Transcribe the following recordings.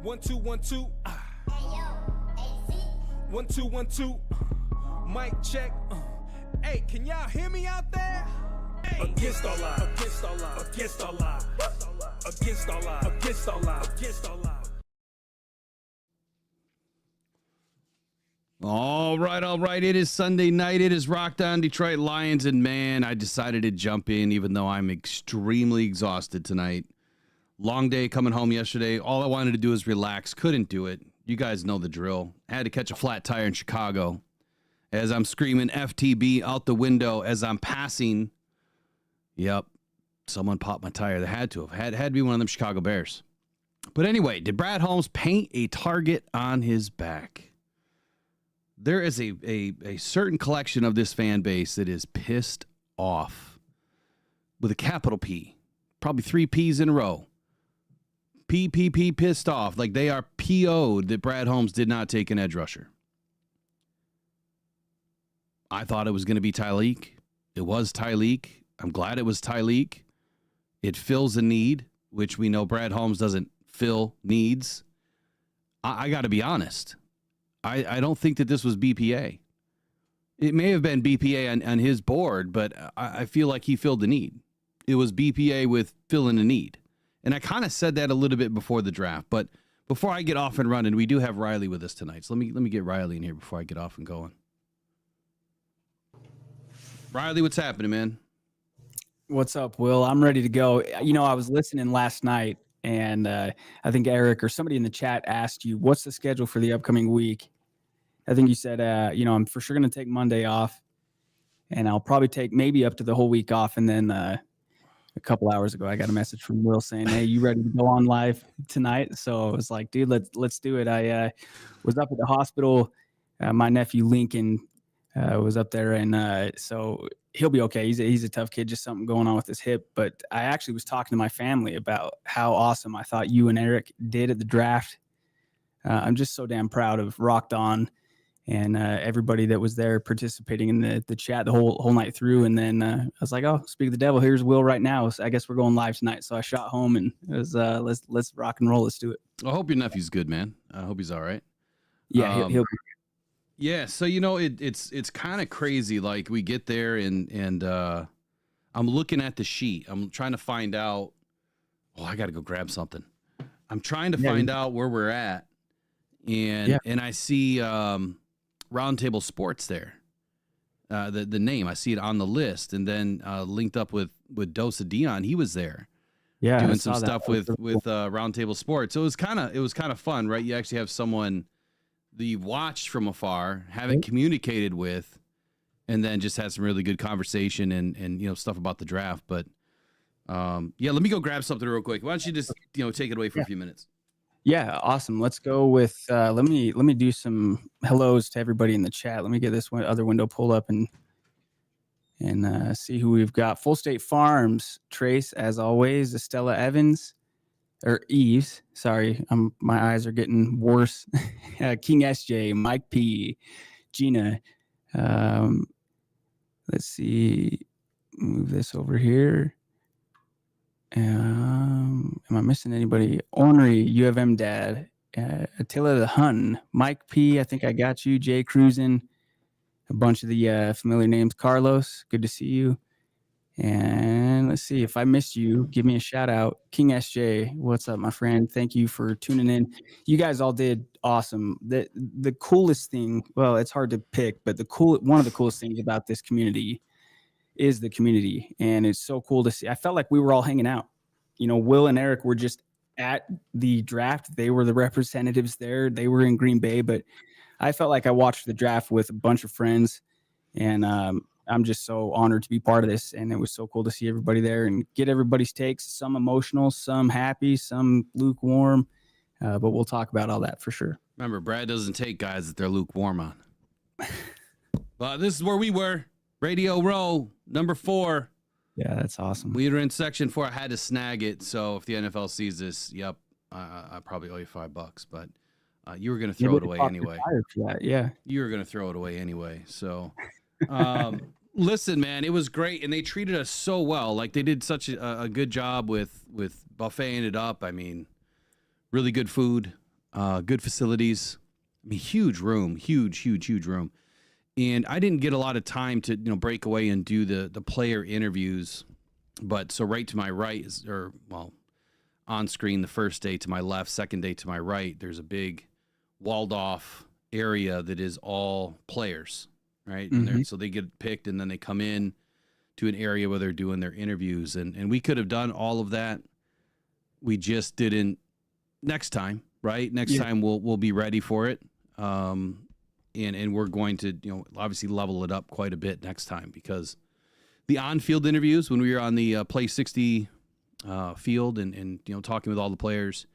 1 2 1 2. 1 2 1 2. Mic check. Hey, can y'all hear me out there? Hey. Against all odds. Against all odds. Against all odds. Against all odds. Against all odds. Against all odds. All right. It is Sunday night. It is Rocked On Detroit Lions, and man, I decided to jump in even though I'm extremely exhausted tonight. Long day coming home yesterday. All I wanted to do was relax. Couldn't do it. You guys know the drill. I had to catch a flat tire in Chicago as I'm screaming FTB out the window as I'm passing. Yep, someone popped my tire. They had to have. Had to be one of them Chicago Bears. But anyway, did Brad Holmes paint a target on his back? There is a certain collection of this fan base that is pissed off with a capital P. Probably 3 P's in a row. P, pissed off. Like they are PO'd that Brad Holmes did not take an edge rusher. I thought it was going to be Tyleek. It was Tyleek. I'm glad it was Tyleek. It fills a need, which we know Brad Holmes doesn't fill needs. I got to be honest. I don't think that this was BPA. It may have been BPA on his board, but I feel like he filled the need. It was BPA with filling a need. And I kind of said that a little bit before the draft. But before I get off and running, we do have Riley with us tonight. So let me get Riley in here before I get off and going. Riley, what's happening, man? What's up, Will? I'm ready to go. You know, I was listening last night, and I think Eric or somebody in the chat asked you, what's the schedule for the upcoming week? I think you said, I'm for sure going to take Monday off, and I'll probably take maybe up to the whole week off. And then a couple hours ago, I got a message from Will saying, hey, you ready to go on live tonight? So I was like, dude, let's do it. I was up at the hospital. My nephew Lincoln was up there, and so he'll be okay. He's a tough kid, just something going on with his hip. But I actually was talking to my family about how awesome I thought you and Eric did at the draft. I'm just so damn proud of Rocked On and everybody that was there participating in the chat the whole night through. And then I was like, oh, speak of the devil, here's Will right now. So I guess we're going live tonight. So I shot home, and it was let's rock and roll. Let's do it. I hope your nephew's good, man. I hope he's all right. Yeah, he'll be. Yeah, so it's kind of crazy. Like we get there and I'm looking at the sheet. I'm trying to find out. Oh, I got to go grab something. I'm trying to find out where we're at, and I see Roundtable Sports there. The name, I see it on the list, and then linked up with Dosa Dion. He was there, doing some stuff with Roundtable Sports. So it was kind of fun, right? You actually have someone that you've watched from afar, haven't communicated with, and then just had some really good conversation and stuff about the draft. But let me go grab something real quick. Why don't you just take it away for a few minutes? Yeah, awesome. Let's go with let me do some hellos to everybody in the chat. Let me get this other window pulled up and see who we've got. Full State Farms, Trace, as always, Estella Evans. Or Eves, sorry, my eyes are getting worse. King SJ, Mike P, Gina. Let's see, move this over here. Am I missing anybody? Ornery, U of M Dad, Attila the Hun, Mike P. I think I got you. Jay Cruisin, a bunch of the familiar names. Carlos, good to see you. And let's see, if I missed you, give me a shout out. King SJ, what's up, my friend? Thank you for tuning in. You guys all did awesome. The coolest thing, well, it's hard to pick, but one of the coolest things about this community is the community. And it's so cool to see. I felt like we were all hanging out. Will and Eric were just at the draft. They were the representatives there. They were in Green Bay, but I felt like I watched the draft with a bunch of friends, and I'm just so honored to be part of this, and it was so cool to see everybody there and get everybody's takes, some emotional, some happy, some lukewarm, but we'll talk about all that for sure. Remember, Brad doesn't take guys that they're lukewarm on. But this is where we were, Radio Row, number 4. Yeah, that's awesome. We were in section 4. I had to snag it, so if the NFL sees this, I probably owe you $5, but you were going to throw it away anyway. Yeah. You were going to throw it away anyway, so... Listen, man, it was great, and they treated us so well. Like they did such a good job with buffeting it up. I mean, really good food. good facilities. I mean, huge room, huge room. And I didn't get a lot of time to, break away and do the player interviews. But so right to my right is, on screen the first day to my left, second day to my right, there's a big walled off area that is all players, right? And so they get picked and then they come in to an area where they're doing their interviews. And we could have done all of that. We just didn't. Next time, right? Next time we'll be ready for it. And we're going to, obviously level it up quite a bit next time, because the on-field interviews, when we were on the Play 60 field and talking with all the players,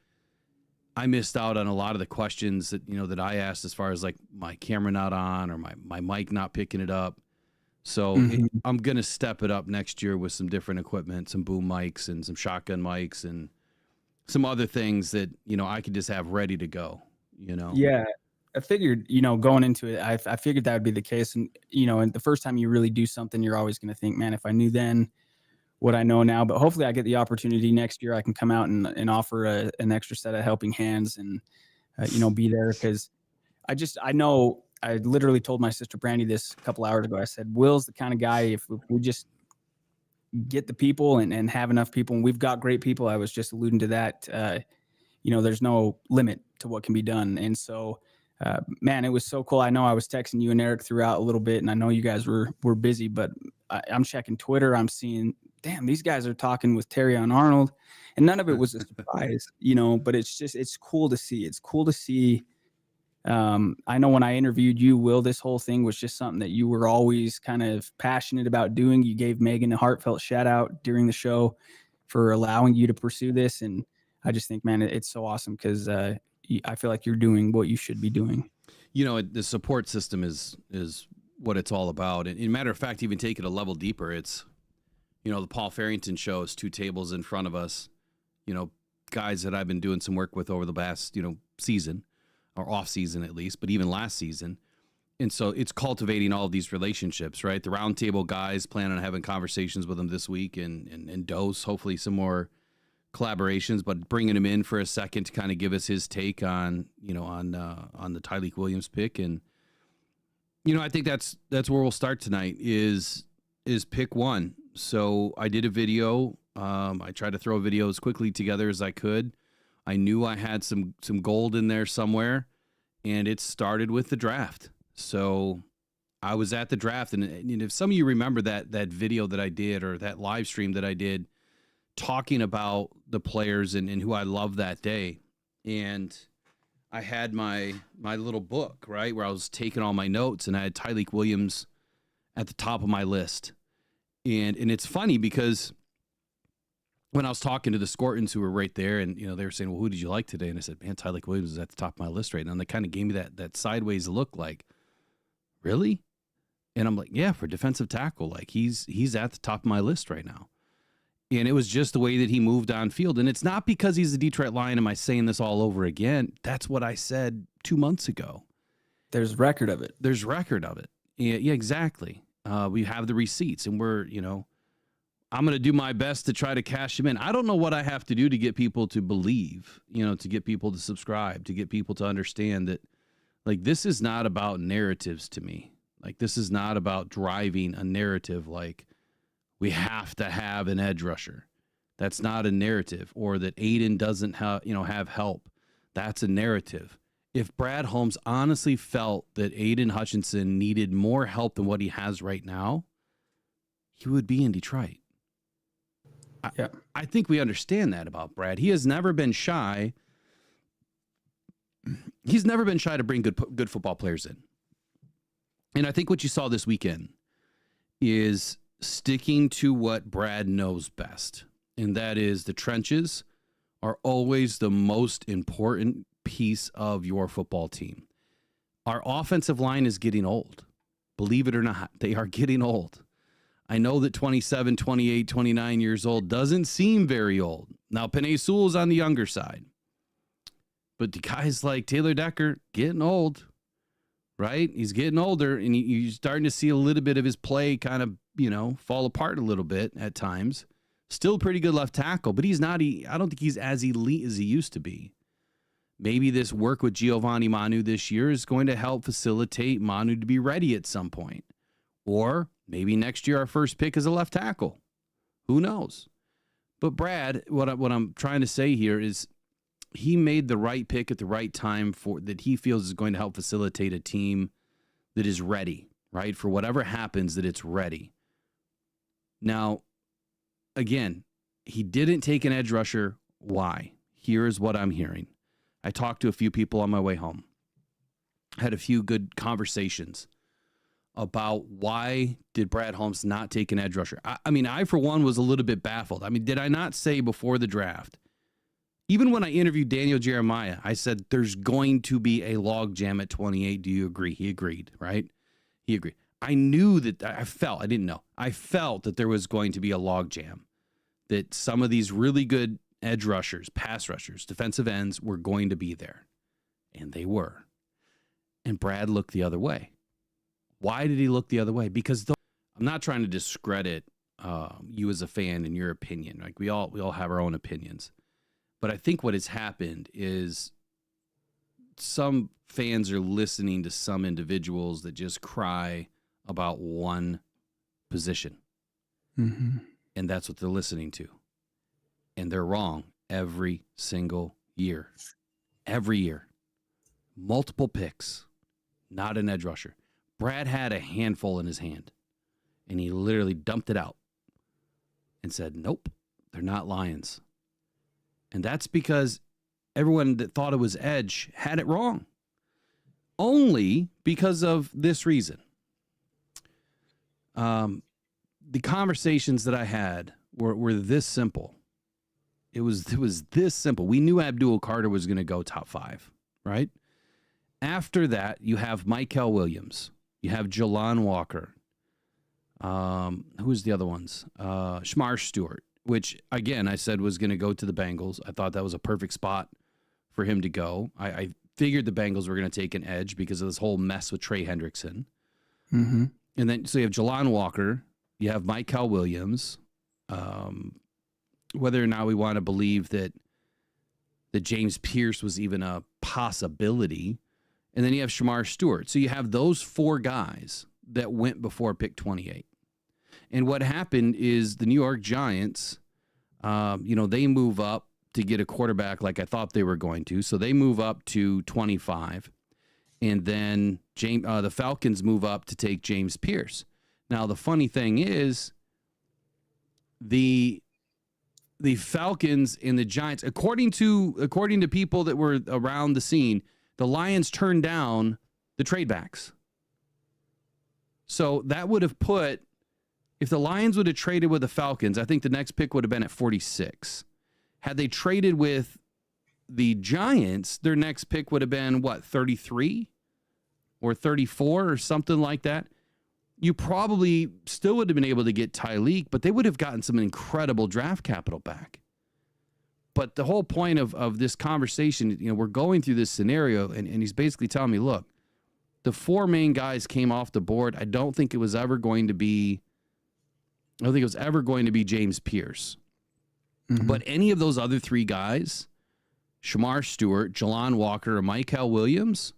I missed out on a lot of the questions that, that I asked, as far as like my camera not on or my mic not picking it up. So I'm going to step it up next year with some different equipment, some boom mics and some shotgun mics and some other things that, I could just have ready to go, Yeah. I figured, going into it, I figured that would be the case. And, and the first time you really do something, you're always going to think, man, if I knew then what I know now, but hopefully I get the opportunity next year. I can come out and offer an extra set of helping hands and, be there. Cause I know I literally told my sister Brandy this a couple hours ago. I said, Will's the kind of guy, if we just get the people and have enough people, and we've got great people. I was just alluding to that. There's no limit to what can be done. And so, man, it was so cool. I know I was texting you and Eric throughout a little bit, and I know you guys were busy, but I'm checking Twitter. I'm seeing, damn, these guys are talking with Terry on Arnold, and none of it was a surprise, but it's cool to see. It's cool to see. I know when I interviewed you, Will, this whole thing was just something that you were always kind of passionate about doing. You gave Megan a heartfelt shout out during the show for allowing you to pursue this. And I just think, man, it's so awesome, because I feel like you're doing what you should be doing. The support system is what it's all about. And matter of fact, even take it a level deeper. It's, the Paul Farrington show is 2 tables in front of us, guys that I've been doing some work with over the past, season, or off season at least, but even last season. And so it's cultivating all of these relationships, right? The roundtable guys, plan on having conversations with them this week and dose, hopefully some more collaborations, but bringing him in for a second to kind of give us his take on the Tyleik Williams pick. And, I think that's where we'll start tonight is pick 1. So I did a video. I tried to throw a video as quickly together as I could. I knew I had some gold in there somewhere, and it started with the draft. So I was at the draft, and if some of you remember that video that I did, or that live stream that I did, talking about the players and who I loved that day. And I had my little book, right, where I was taking all my notes, and I had Tyleik Williams at the top of my list. And it's funny because when I was talking to the Scortons who were right there, and, they were saying, well, who did you like today? And I said, man, Tyleik Williams is at the top of my list right now. And they kind of gave me that sideways look, like, really? And I'm like, yeah, for defensive tackle, like he's at the top of my list right now. And it was just the way that he moved on field. And it's not because he's a Detroit Lion. Am I saying this all over again? That's what I said 2 months ago. There's record of it. There's record of it. Yeah, exactly. We have the receipts, and we're, I'm going to do my best to try to cash him in. I don't know what I have to do to get people to believe, to get people to subscribe, to get people to understand that, like, this is not about narratives to me. Like, this is not about driving a narrative like we have to have an edge rusher. That's not a narrative. Or that Aiden doesn't have help. That's a narrative. If Brad Holmes honestly felt that Aiden Hutchinson needed more help than what he has right now, he would be in Detroit. I think we understand that about Brad. He has never been shy. He's never been shy to bring good football players in. And I think what you saw this weekend is sticking to what Brad knows best. And that is, the trenches are always the most important piece of your football team. Our offensive line is getting old. Believe it or not, they are getting old. I know that 27, 28, 29 years old doesn't seem very old. Now, Penei Sewell is on the younger side. But the guys like Taylor Decker, getting old, right? He's getting older, and you're starting to see a little bit of his play kind of, fall apart a little bit at times. Still pretty good left tackle, but he's not. I don't think he's as elite as he used to be. maybe this work with Giovanni Manu this year is going to help facilitate Manu to be ready at some point. Or maybe next year our first pick is a left tackle. Who knows? But Brad, what I'm trying to say here is he made the right pick at the right time for that he feels is going to help facilitate a team that is ready, right? For whatever happens, that it's ready. Now, again, he didn't take an edge rusher. Why? Here's what I'm hearing. I talked to a few people on my way home. Had a few good conversations about why did Brad Holmes not take an edge rusher. I mean, I, for one, was a little bit baffled. I mean, did I not say before the draft, even when I interviewed Daniel Jeremiah, I said, there's going to be a log jam at 28. Do you agree? He agreed, right? He agreed. I knew that I didn't know. I felt that there was going to be a log jam, that some of these really good edge rushers, pass rushers, defensive ends were going to be there. And they were. And Brad looked the other way. Why did he look the other way? Because I'm not trying to discredit you as a fan and your opinion. Like we all have our own opinions. But I think what has happened is some fans are listening to some individuals that just cry about one position. Mm-hmm. And that's what they're listening to. And they're wrong every single year. Every year. Multiple picks. Not an edge rusher. Brad had a handful in his hand. And he literally dumped it out. And said, nope, they're not Lions. And that's because everyone that thought it was edge had it wrong. Only because of this reason. The conversations that I had were this simple. It was this simple. We knew Abdul Carter was going to go top 5, right? After that, you have Mykel Williams. You have Jelon Walker. Who's the other ones? Shamar Stewart, which, again, I said was going to go to the Bengals. I thought that was a perfect spot for him to go. I figured the Bengals were going to take an edge because of this whole mess with Trey Hendrickson. Mm-hmm. And then, so you have Jelon Walker. You have Mykel Williams. Whether or not we want to believe that James Pierce was even a possibility. And then you have Shamar Stewart. So you have those 4 guys that went before pick 28. And what happened is the New York Giants, they move up to get a quarterback like I thought they were going to. So they move up to 25. And then the Falcons move up to take James Pierce. Now, the funny thing is the Falcons and the Giants, according to people that were around the scene, the Lions turned down the trade backs. So that would have put, if the Lions would have traded with the Falcons, I think the next pick would have been at 46. Had they traded with the Giants, their next pick would have been, 33 or 34 or something like that. You probably still would have been able to get Tyleek, but they would have gotten some incredible draft capital back. But the whole point of this conversation, we're going through this scenario, and he's basically telling me, look, the 4 main guys came off the board. I don't think it was ever going to be James Pierce. Mm-hmm. But any of those other 3 guys, Shamar Stewart, Jelon Walker, or Mykel Williams,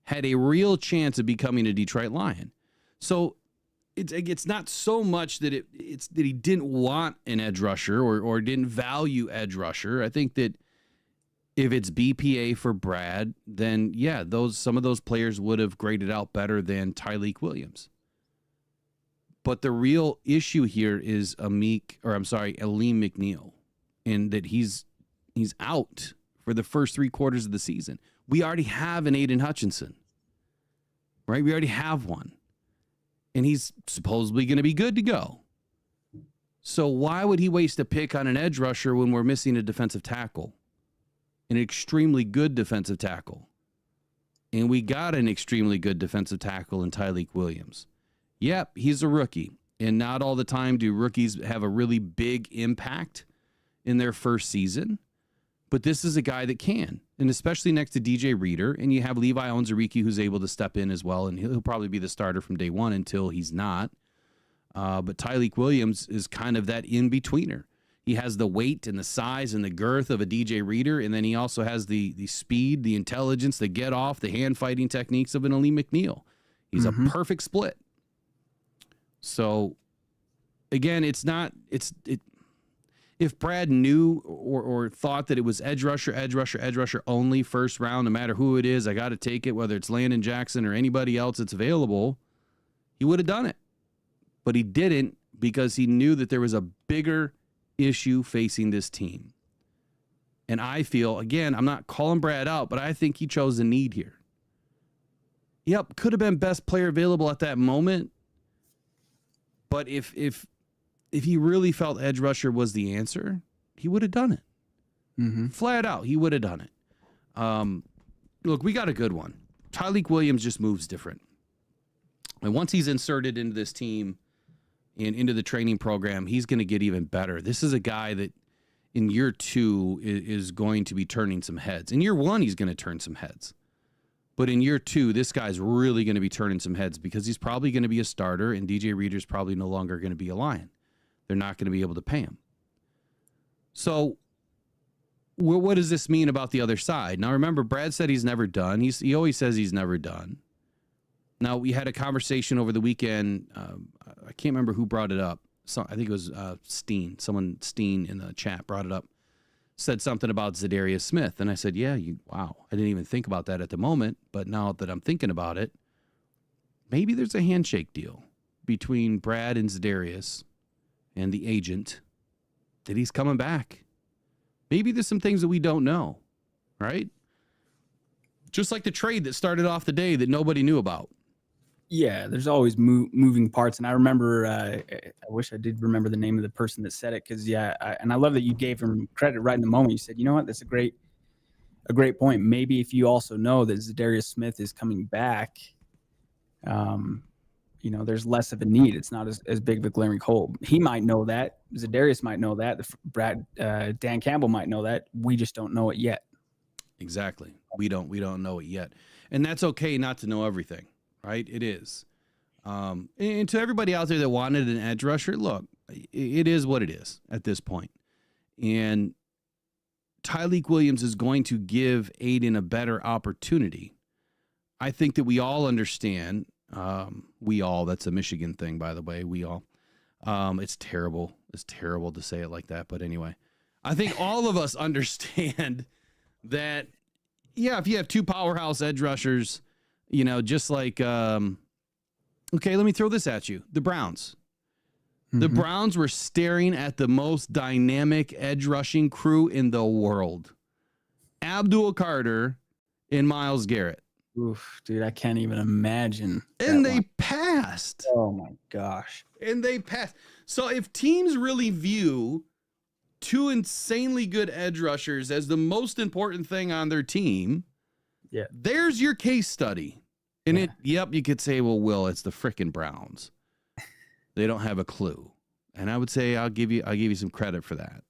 had a real chance of becoming a Detroit Lion. So it's not so much that it's that he didn't want an edge rusher or didn't value edge rusher. I think that if it's BPA for Brad, then yeah, some of those players would have graded out better than Tyleek Williams. But the real issue here is Alim McNeil, and that he's out for the first 3 quarters of the season. We already have an Aiden Hutchinson, right? We already have one. And he's supposedly going to be good to go. So why would he waste a pick on an edge rusher when we're missing a defensive tackle? An extremely good defensive tackle. And we got an extremely good defensive tackle in Tyleek Williams. Yep, he's a rookie. And not all the time do rookies have a really big impact in their first season. But this is a guy that can. And especially next to DJ Reader. And you have Levi Onwuzurike who's able to step in as well. And he'll probably be the starter from day one until he's not. But Tyleek Williams is kind of that in-betweener. He has the weight and the size and the girth of a DJ Reader, and then he also has the speed, the intelligence, the get off, the hand fighting techniques of an Ali McNeil. He's a perfect split. So again, if Brad knew or thought that it was edge rusher only first round, no matter who it is, I got to take it, whether it's Landon Jackson or anybody else that's available, he would have done it. But he didn't, because he knew that there was a bigger issue facing this team. And I feel, again, I'm not calling Brad out, but I think he chose a need here. Yep, could have been best player available at that moment. But if he really felt edge rusher was the answer, he would have done it. Flat out, he would have done it. Look, we got a good one. Tyleik Williams just moves different. And once he's inserted into this team and into the training program, he's going to get even better. This is a guy that in year 2 is going to be turning some heads. In year 1, he's going to turn some heads. But in year 2, this guy's really going to be turning some heads, because he's probably going to be a starter, and DJ Reader's probably no longer going to be a Lion. They're not going to be able to pay him. So what does this mean about the other side? Now, remember, Brad said he's never done. He always says he's never done. Now, we had a conversation over the weekend. I can't remember who brought it up. So I think it was Steen. Steen in the chat brought it up. Said something about Zadarius Smith. And I said, yeah, wow. I didn't even think about that at the moment. But now that I'm thinking about it, maybe there's a handshake deal between Brad and Zadarius and the agent that he's coming back. Maybe there's some things that we don't know, right? Just like the trade that started off the day that nobody knew about. Yeah, there's always moving parts. And I remember, I wish I did remember the name of the person that said it, because, and I love that you gave him credit right in the moment. You said, you know what, that's a great point. Maybe if you also know that Zadarius Smith is coming back, there's less of a need. It's not as big of a glaring hole. He might know that. Zadarius might know that. Dan Campbell might know that. We just don't know it yet. Exactly. We don't know it yet. And that's okay not to know everything, right? It is. And to everybody out there that wanted an edge rusher, look, it is what it is at this point. And Tyleik Williams is going to give Aiden a better opportunity. I think that we all understand. That's a Michigan thing, by the way. We all. It's terrible. It's terrible to say it like that. But anyway, I think all of us understand that, yeah, if you have 2 powerhouse edge rushers, just like, okay, let me throw this at you. The Browns. The Browns were staring at the most dynamic edge rushing crew in the world. Abdul Carter and Myles Garrett. Oof, dude, I can't even imagine. And they passed. Oh, my gosh. And they passed. So if teams really view 2 insanely good edge rushers as the most important thing on their team, there's your case study. And you could say, well, Will, it's the frickin' Browns. They don't have a clue. And I would say I'll give you some credit for that.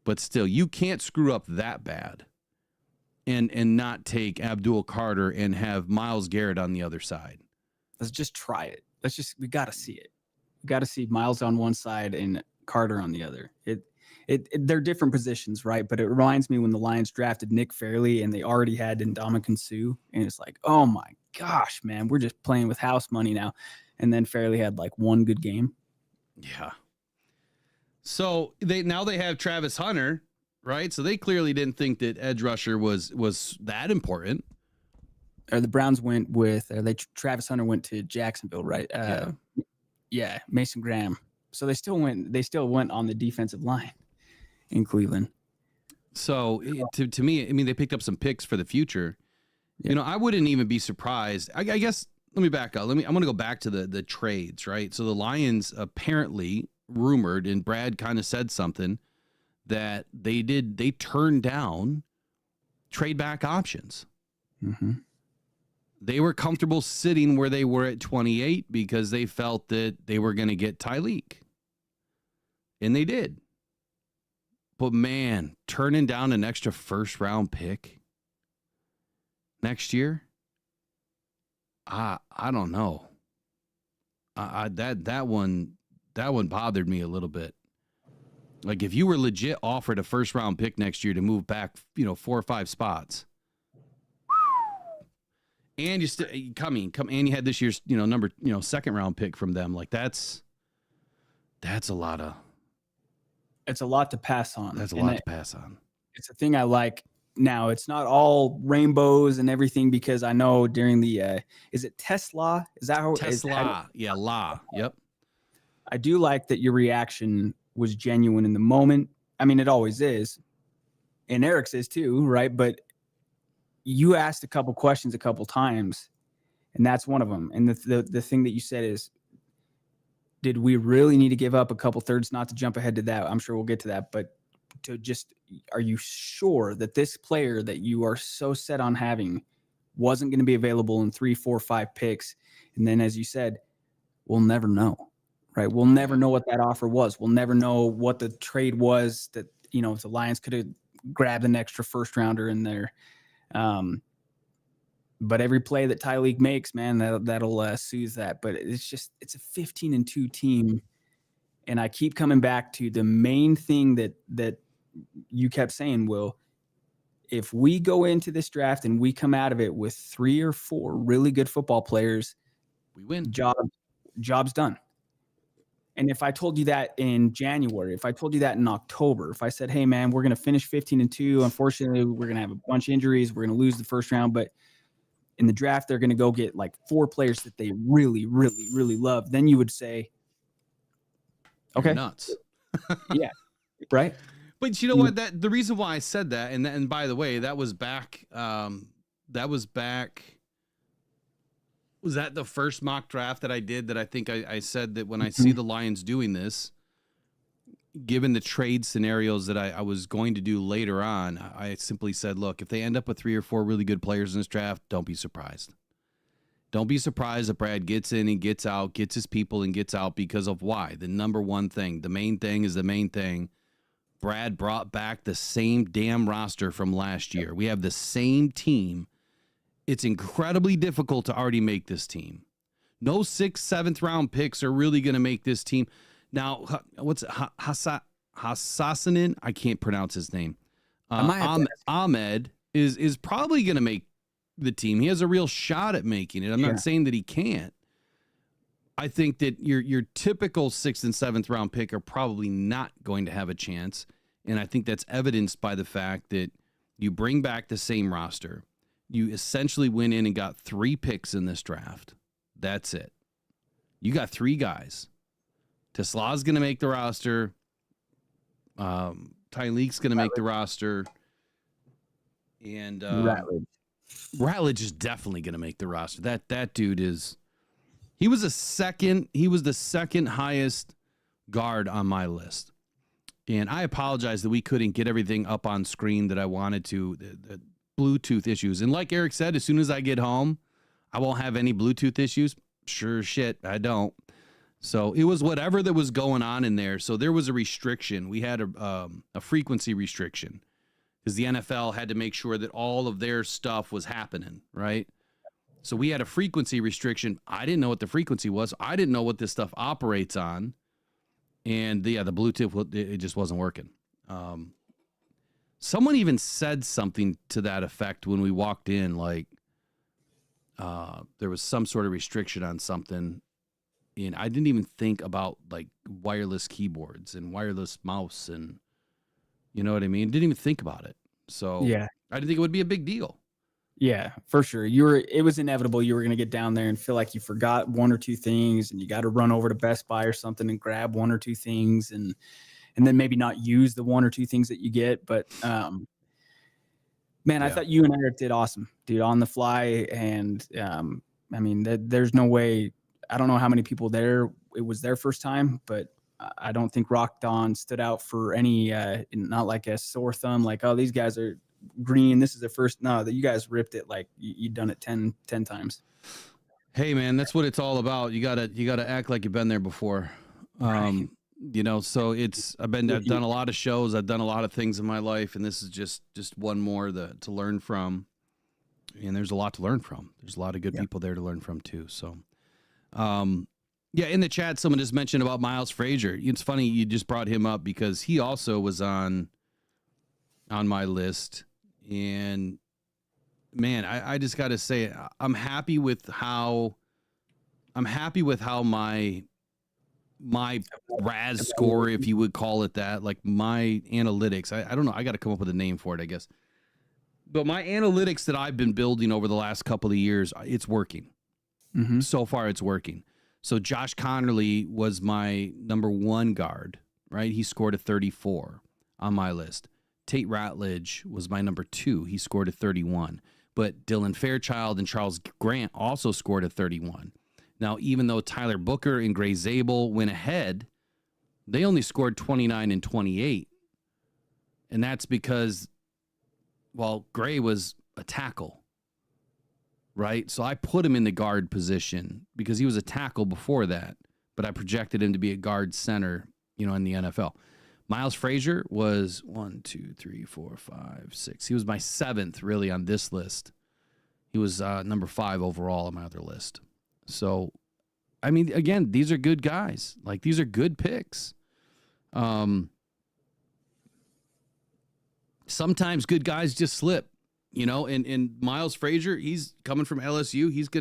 But still, you can't screw up that bad and not take Abdul Carter and have Myles Garrett on the other side. Let's just try it. We got to see it. We got to see Myles on one side and Carter on the other. They're different positions, right? But it reminds me when the Lions drafted Nick Fairley and they already had Ndamukong Suh, and it's like, oh my gosh, man, we're just playing with house money now. And then Fairley had like one good game. Yeah. So they have Travis Hunter, right? So they clearly didn't think that edge rusher was that important. Or the Browns went with, Travis Hunter went to Jacksonville, right? Yeah, Mason Graham. So they still went on the defensive line in Cleveland. So to me, I mean, they picked up some picks for the future. Yeah. I wouldn't even be surprised. I guess, let me back up. I'm going to go back to the trades, right? So the Lions apparently rumored, and Brad kind of said something, that they turned down trade back options. They were comfortable sitting where they were at 28 because they felt that they were going to get Tyleik. And they did. But man, turning down an extra first round pick next year, I don't know. That one bothered me a little bit. Like if you were legit offered a first round pick next year to move back, 4 or 5 spots, and you still and you had this year's, number, second round pick from them. Like that's a lot of. It's a lot to pass on. That's a lot to pass on. It's a thing I like. Now, it's not all rainbows and everything, because I know during the is it Tesla? Is that how Tesla? Yep. I do like that your reaction was genuine in the moment. I mean, it always is, and Eric's is too, right? But you asked a couple questions a couple times, and that's one of them. And the thing that you said is, did we really need to give up a couple thirds? Not to jump ahead to that, I'm sure we'll get to that, but to just, are you sure that this player that you are so set on having wasn't going to be available in 3, 4, 5 picks? And then, as you said, we'll never know, right? We'll never know what that offer was. We'll never know what the trade was that, if the Lions could have grabbed an extra first rounder in there. But every play that Tyreek makes, man, that'll soothe that. But it's a 15-2 team. And I keep coming back to the main thing that you kept saying, Will. If we go into this draft and we come out of it with 3 or 4 really good football players, we win. Job's done. And if I told you that in January, if I told you that in October, if I said, hey, man, we're going to finish 15-2, unfortunately, we're going to have a bunch of injuries, we're going to lose the first round, but in the draft, they're going to go get like 4 players that they really, really, really love, then you would say, okay. You're nuts. Yeah. Right. But you know what? The reason why I said that, and by the way, that was back. Was that the first mock draft that I did? That I think I said that when I see the Lions doing this, given the trade scenarios that I was going to do later on, I simply said, look, if they end up with 3 or 4 really good players in this draft, don't be surprised. Don't be surprised that Brad gets in and gets out, gets his people and gets out, because of why? The number one thing, the main thing is the main thing. Brad brought back the same damn roster from last year. We have the same team. It's incredibly difficult to already make this team. No 6th, 7th round picks are really going to make this team. Now, what's Hassanin? I can't pronounce his name. Ahmed is probably going to make the team. He has a real shot at making it. I'm not saying that he can't. I think that your typical 6th and 7th round pick are probably not going to have a chance. And I think that's evidenced by the fact that you bring back the same roster. You essentially went in and got 3 picks in this draft. That's it. You got 3 guys. Tesla's going to make the roster. Tyreek's going to make the roster. And Ratledge is definitely going to make the roster. That dude is... He was the second highest guard on my list. And I apologize that we couldn't get everything up on screen that I wanted to. The Bluetooth issues. And like Eric said, as soon as I get home, I won't have any Bluetooth issues. Sure shit, I don't. So it was whatever that was going on in there. So there was a restriction. We had a frequency restriction because the NFL had to make sure that all of their stuff was happening, right? So we had a frequency restriction. I didn't know what the frequency was. I didn't know what this stuff operates on. And the Bluetooth, it just wasn't working. Someone even said something to that effect when we walked in, like there was some sort of restriction on something. And I didn't even think about like wireless keyboards and wireless mouse and you know what I mean? Didn't even think about it. So yeah, I didn't think it would be a big deal. Yeah, for sure. It was inevitable. You were going to get down there and feel like you forgot 1 or 2 things and you got to run over to Best Buy or something and grab 1 or 2 things and then maybe not use the 1 or 2 things that you get. But man, I thought you and Eric did awesome, dude, on the fly. And I mean, there's no way. I don't know how many people there. It was their first time, but I don't think Rocked On stood out for any, not like a sore thumb, like, oh, these guys are green. This is their first. No, that you guys ripped it like you've done it 10 times. Hey, man, that's what it's all about. You gotta act like you've been there before. Right. So I've done a lot of shows. I've done a lot of things in my life, and this is just one more to learn from. And there's a lot to learn from. There's a lot of good people there to learn from too. So, Yeah, in the chat, someone just mentioned about Miles Frazier. It's funny you just brought him up because he also was on my list. And man, I just got to say, I'm happy with how my RAS score, if you would call it that, like my analytics. I don't know. I got to come up with a name for it, I guess. But my analytics that I've been building over the last couple of years, it's working. Mm-hmm. So far, it's working. So Josh Connerly was my number 1 guard, right? He scored a 34 on my list. Tate Ratledge was my number 2. He scored a 31. But Dylan Fairchild and Charles Grant also scored a 31. Now, even though Tyler Booker and Gray Zabel went ahead, they only scored 29 and 28. And that's because, well, Gray was a tackle. Right? So I put him in the guard position because he was a tackle before that, but I projected him to be a guard center, in the NFL. Miles Frazier was 1, 2, 3, 4, 5, 6. He was my 7th really on this list. He was number 5 overall on my other list. So, I mean, again, these are good guys. Like, these are good picks. Sometimes good guys just slip. And Miles Frazier, he's coming from LSU. He's just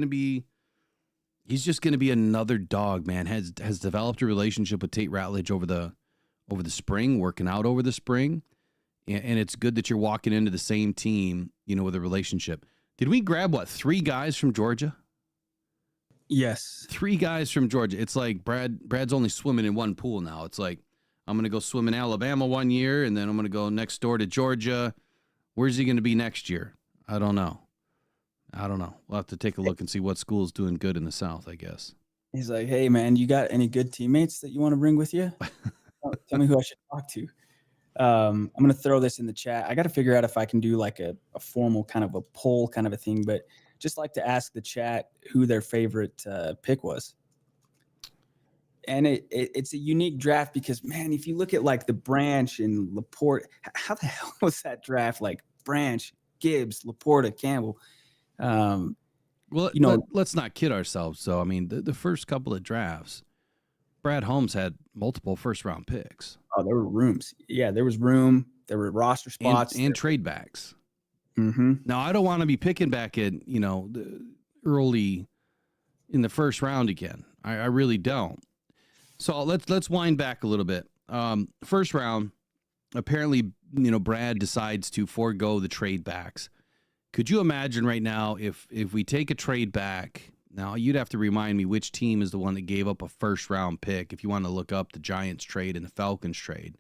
going to be another dog, man. Has developed a relationship with Tate Ratledge over the spring, working out over the spring. And it's good that you're walking into the same team, with a relationship. Did we grab 3 guys from Georgia? Yes. 3 guys from Georgia. It's like Brad's only swimming in one pool now. It's like, I'm going to go swim in Alabama one year, and then I'm going to go next door to Georgia. Where's he going to be next year? I don't know. We'll have to take a look and see what school's doing good in the South, I guess. He's like, hey, man, you got any good teammates that you want to bring with you? Tell me who I should talk to. I'm going to throw this in the chat. I got to figure out if I can do like a formal kind of a poll kind of a thing, but just like to ask the chat who their favorite pick was. And it's a unique draft because, man, if you look at like the Branch and Laporte, how the hell was that draft? Like Branch, Gibbs, Laporta, Campbell. Well, let's not kid ourselves. So, I mean, the first couple of drafts, Brad Holmes had multiple first-round picks. Oh, there were rooms. Yeah, there was room. There were roster spots. And trade backs. Mm-hmm. Now, I don't want to be picking back at, early in the first round again. I really don't. So let's wind back a little bit. First round, apparently, Brad decides to forego the trade backs. Could you imagine right now if we take a trade back? Now, you'd have to remind me which team is the one that gave up a first-round pick. If you want to look up the Giants trade and the Falcons trade.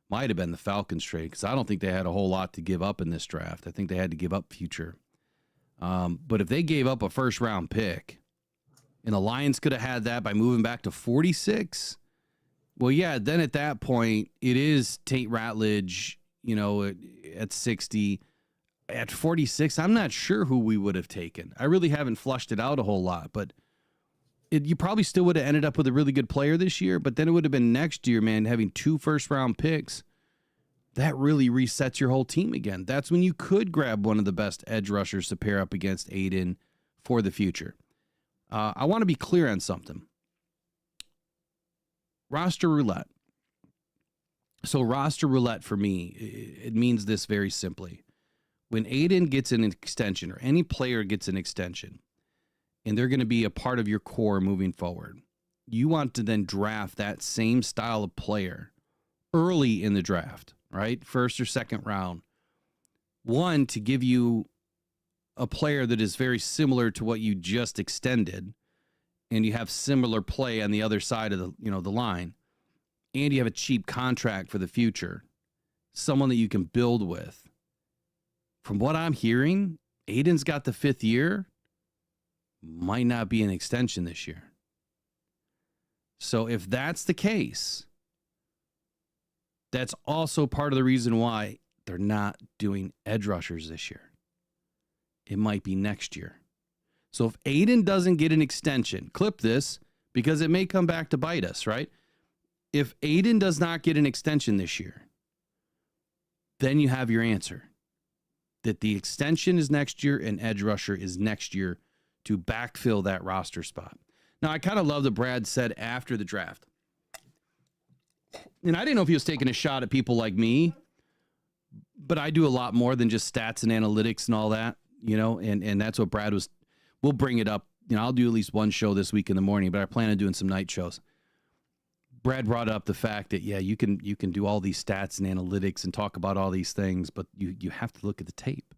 Might have been the Falcons trade because I don't think they had a whole lot to give up in this draft. I think they had to give up future. But if they gave up a first-round pick, and the Lions could have had that by moving back to 46, well, yeah, then at that point, it is Tate Ratledge, at 60. At 46, I'm not sure who we would have taken. I really haven't flushed it out a whole lot, but you probably still would have ended up with a really good player this year, but then it would have been next year, man, having 2 first-round picks. That really resets your whole team again. That's when you could grab one of the best edge rushers to pair up against Aiden for the future. I want to be clear on something. Roster roulette. So roster roulette for me, it means this very simply. When Aiden gets an extension or any player gets an extension and they're going to be a part of your core moving forward, you want to then draft that same style of player early in the draft, right? First or second round. One, to give you a player that is very similar to what you just extended, and you have similar play on the other side of the line, and you have a cheap contract for the future, someone that you can build with. From what I'm hearing, Aiden's got the 5th year, might not be an extension this year. So if that's the case, that's also part of the reason why they're not doing edge rushers this year. It might be next year. So if Aiden doesn't get an extension, clip this because it may come back to bite us, right? If Aiden does not get an extension this year, then you have your answer. That the extension is next year and edge rusher is next year to backfill that roster spot. Now, I kind of love that Brad said after the draft. And I didn't know if he was taking a shot at people like me, but I do a lot more than just stats and analytics and all that, and that's what Brad was. We'll bring it up. I'll do at least one show this week in the morning, but I plan on doing some night shows. Brad brought up the fact that, yeah, you can do all these stats and analytics and talk about all these things, but you have to look at the tape.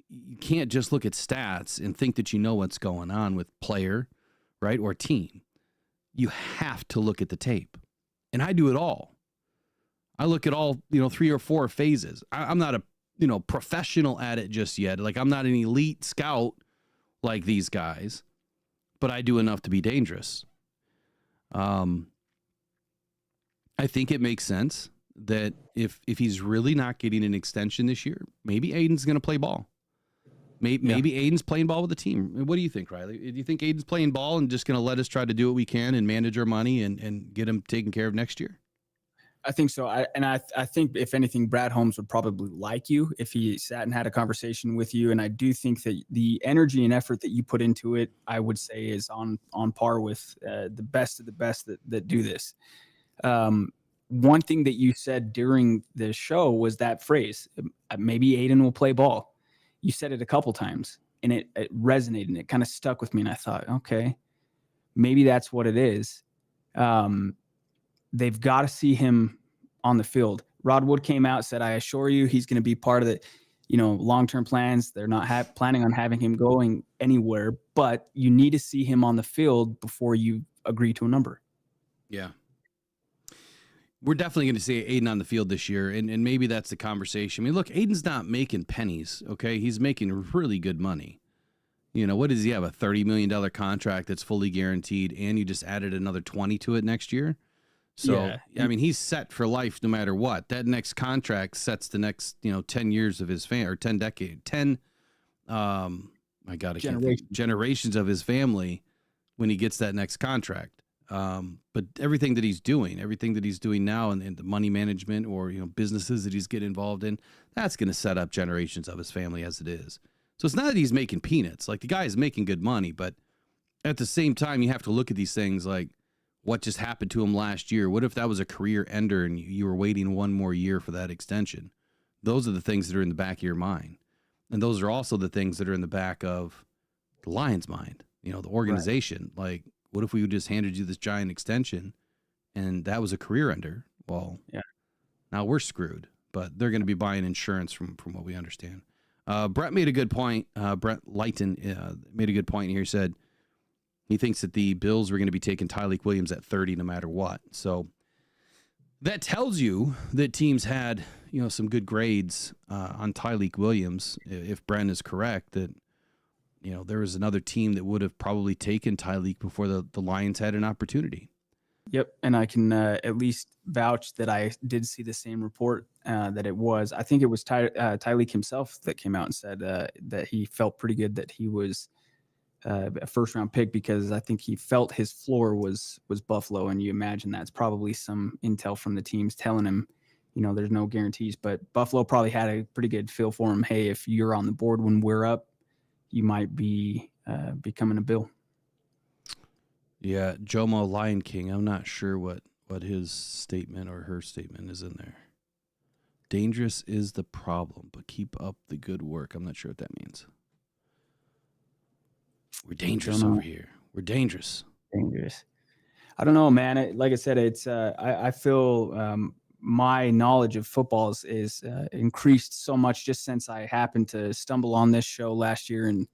You can't just look at stats and think that you know what's going on with player, right, or team. You have to look at the tape. And I do it all. I look at all, 3 or 4 phases. I'm not a, professional at it just yet. Like, I'm not an elite scout like these guys, but I do enough to be dangerous. I think it makes sense that if he's really not getting an extension this year, maybe Aiden's going to play ball. Maybe Aiden's playing ball with the team. What do you think, Riley? Do you think Aiden's playing ball and just going to let us try to do what we can and manage our money and get him taken care of next year? I think so. I think if anything, Brad Holmes would probably like you if he sat and had a conversation with you. And I do think that the energy and effort that you put into it, I would say, is on par with the best of the best that do this. One thing that you said during the show was that phrase, maybe Aiden will play ball. You said it a couple times and it resonated and it kind of stuck with me. And I thought, okay, maybe that's what it is. They've got to see him on the field. Rod Wood came out, said, I assure you he's going to be part of the, long-term plans. They're not planning on having him going anywhere, but you need to see him on the field before you agree to a number. Yeah. We're definitely going to see Aiden on the field this year, and maybe that's the conversation. I mean, look, Aiden's not making pennies, okay? He's making really good money. What does he have, a $30 million contract that's fully guaranteed, and you just added another 20 to it next year? So, yeah. I mean, he's set for life no matter what. That next contract sets the next, 10 years of his family, or 10 generations of his family when he gets that next contract. But everything that he's doing now and the money management or, businesses that he's getting involved in, that's going to set up generations of his family as it is. So it's not that he's making peanuts. Like, the guy is making good money, but at the same time, you have to look at these things like what just happened to him last year. What if that was a career ender and you were waiting one more year for that extension? Those are the things that are in the back of your mind. And those are also the things that are in the back of the Lions' mind, the organization. Right. Like, what if we just handed you this giant extension and that was a career ender? Well, yeah. Now we're screwed, but they're going to be buying insurance from what we understand. Brett made a good point. Brett Lighton made a good point here. He said he thinks that the Bills were going to be taking Tyleik Williams at 30 no matter what. So that tells you that teams had, some good grades on Tyleik Williams. If Brent is correct, that there was another team that would have probably taken Tyleik before the Lions had an opportunity. Yep, and I can at least vouch that I did see the same report that it was. I think it was Tyleik himself that came out and said that he felt pretty good that he was a first-round pick because I think he felt his floor was Buffalo, and you imagine that's probably some intel from the teams telling him, there's no guarantees. But Buffalo probably had a pretty good feel for him. Hey, if you're on the board when we're up, you might be becoming a Bill. Yeah, Jomo Lion King. I'm not sure what his statement or her statement is in there. Dangerous is the problem, but keep up the good work. I'm not sure what that means. We're dangerous over here. We're dangerous. Dangerous. I don't know, man. Like I said, it's I feel my knowledge of football is increased so much just since I happened to stumble on this show last year in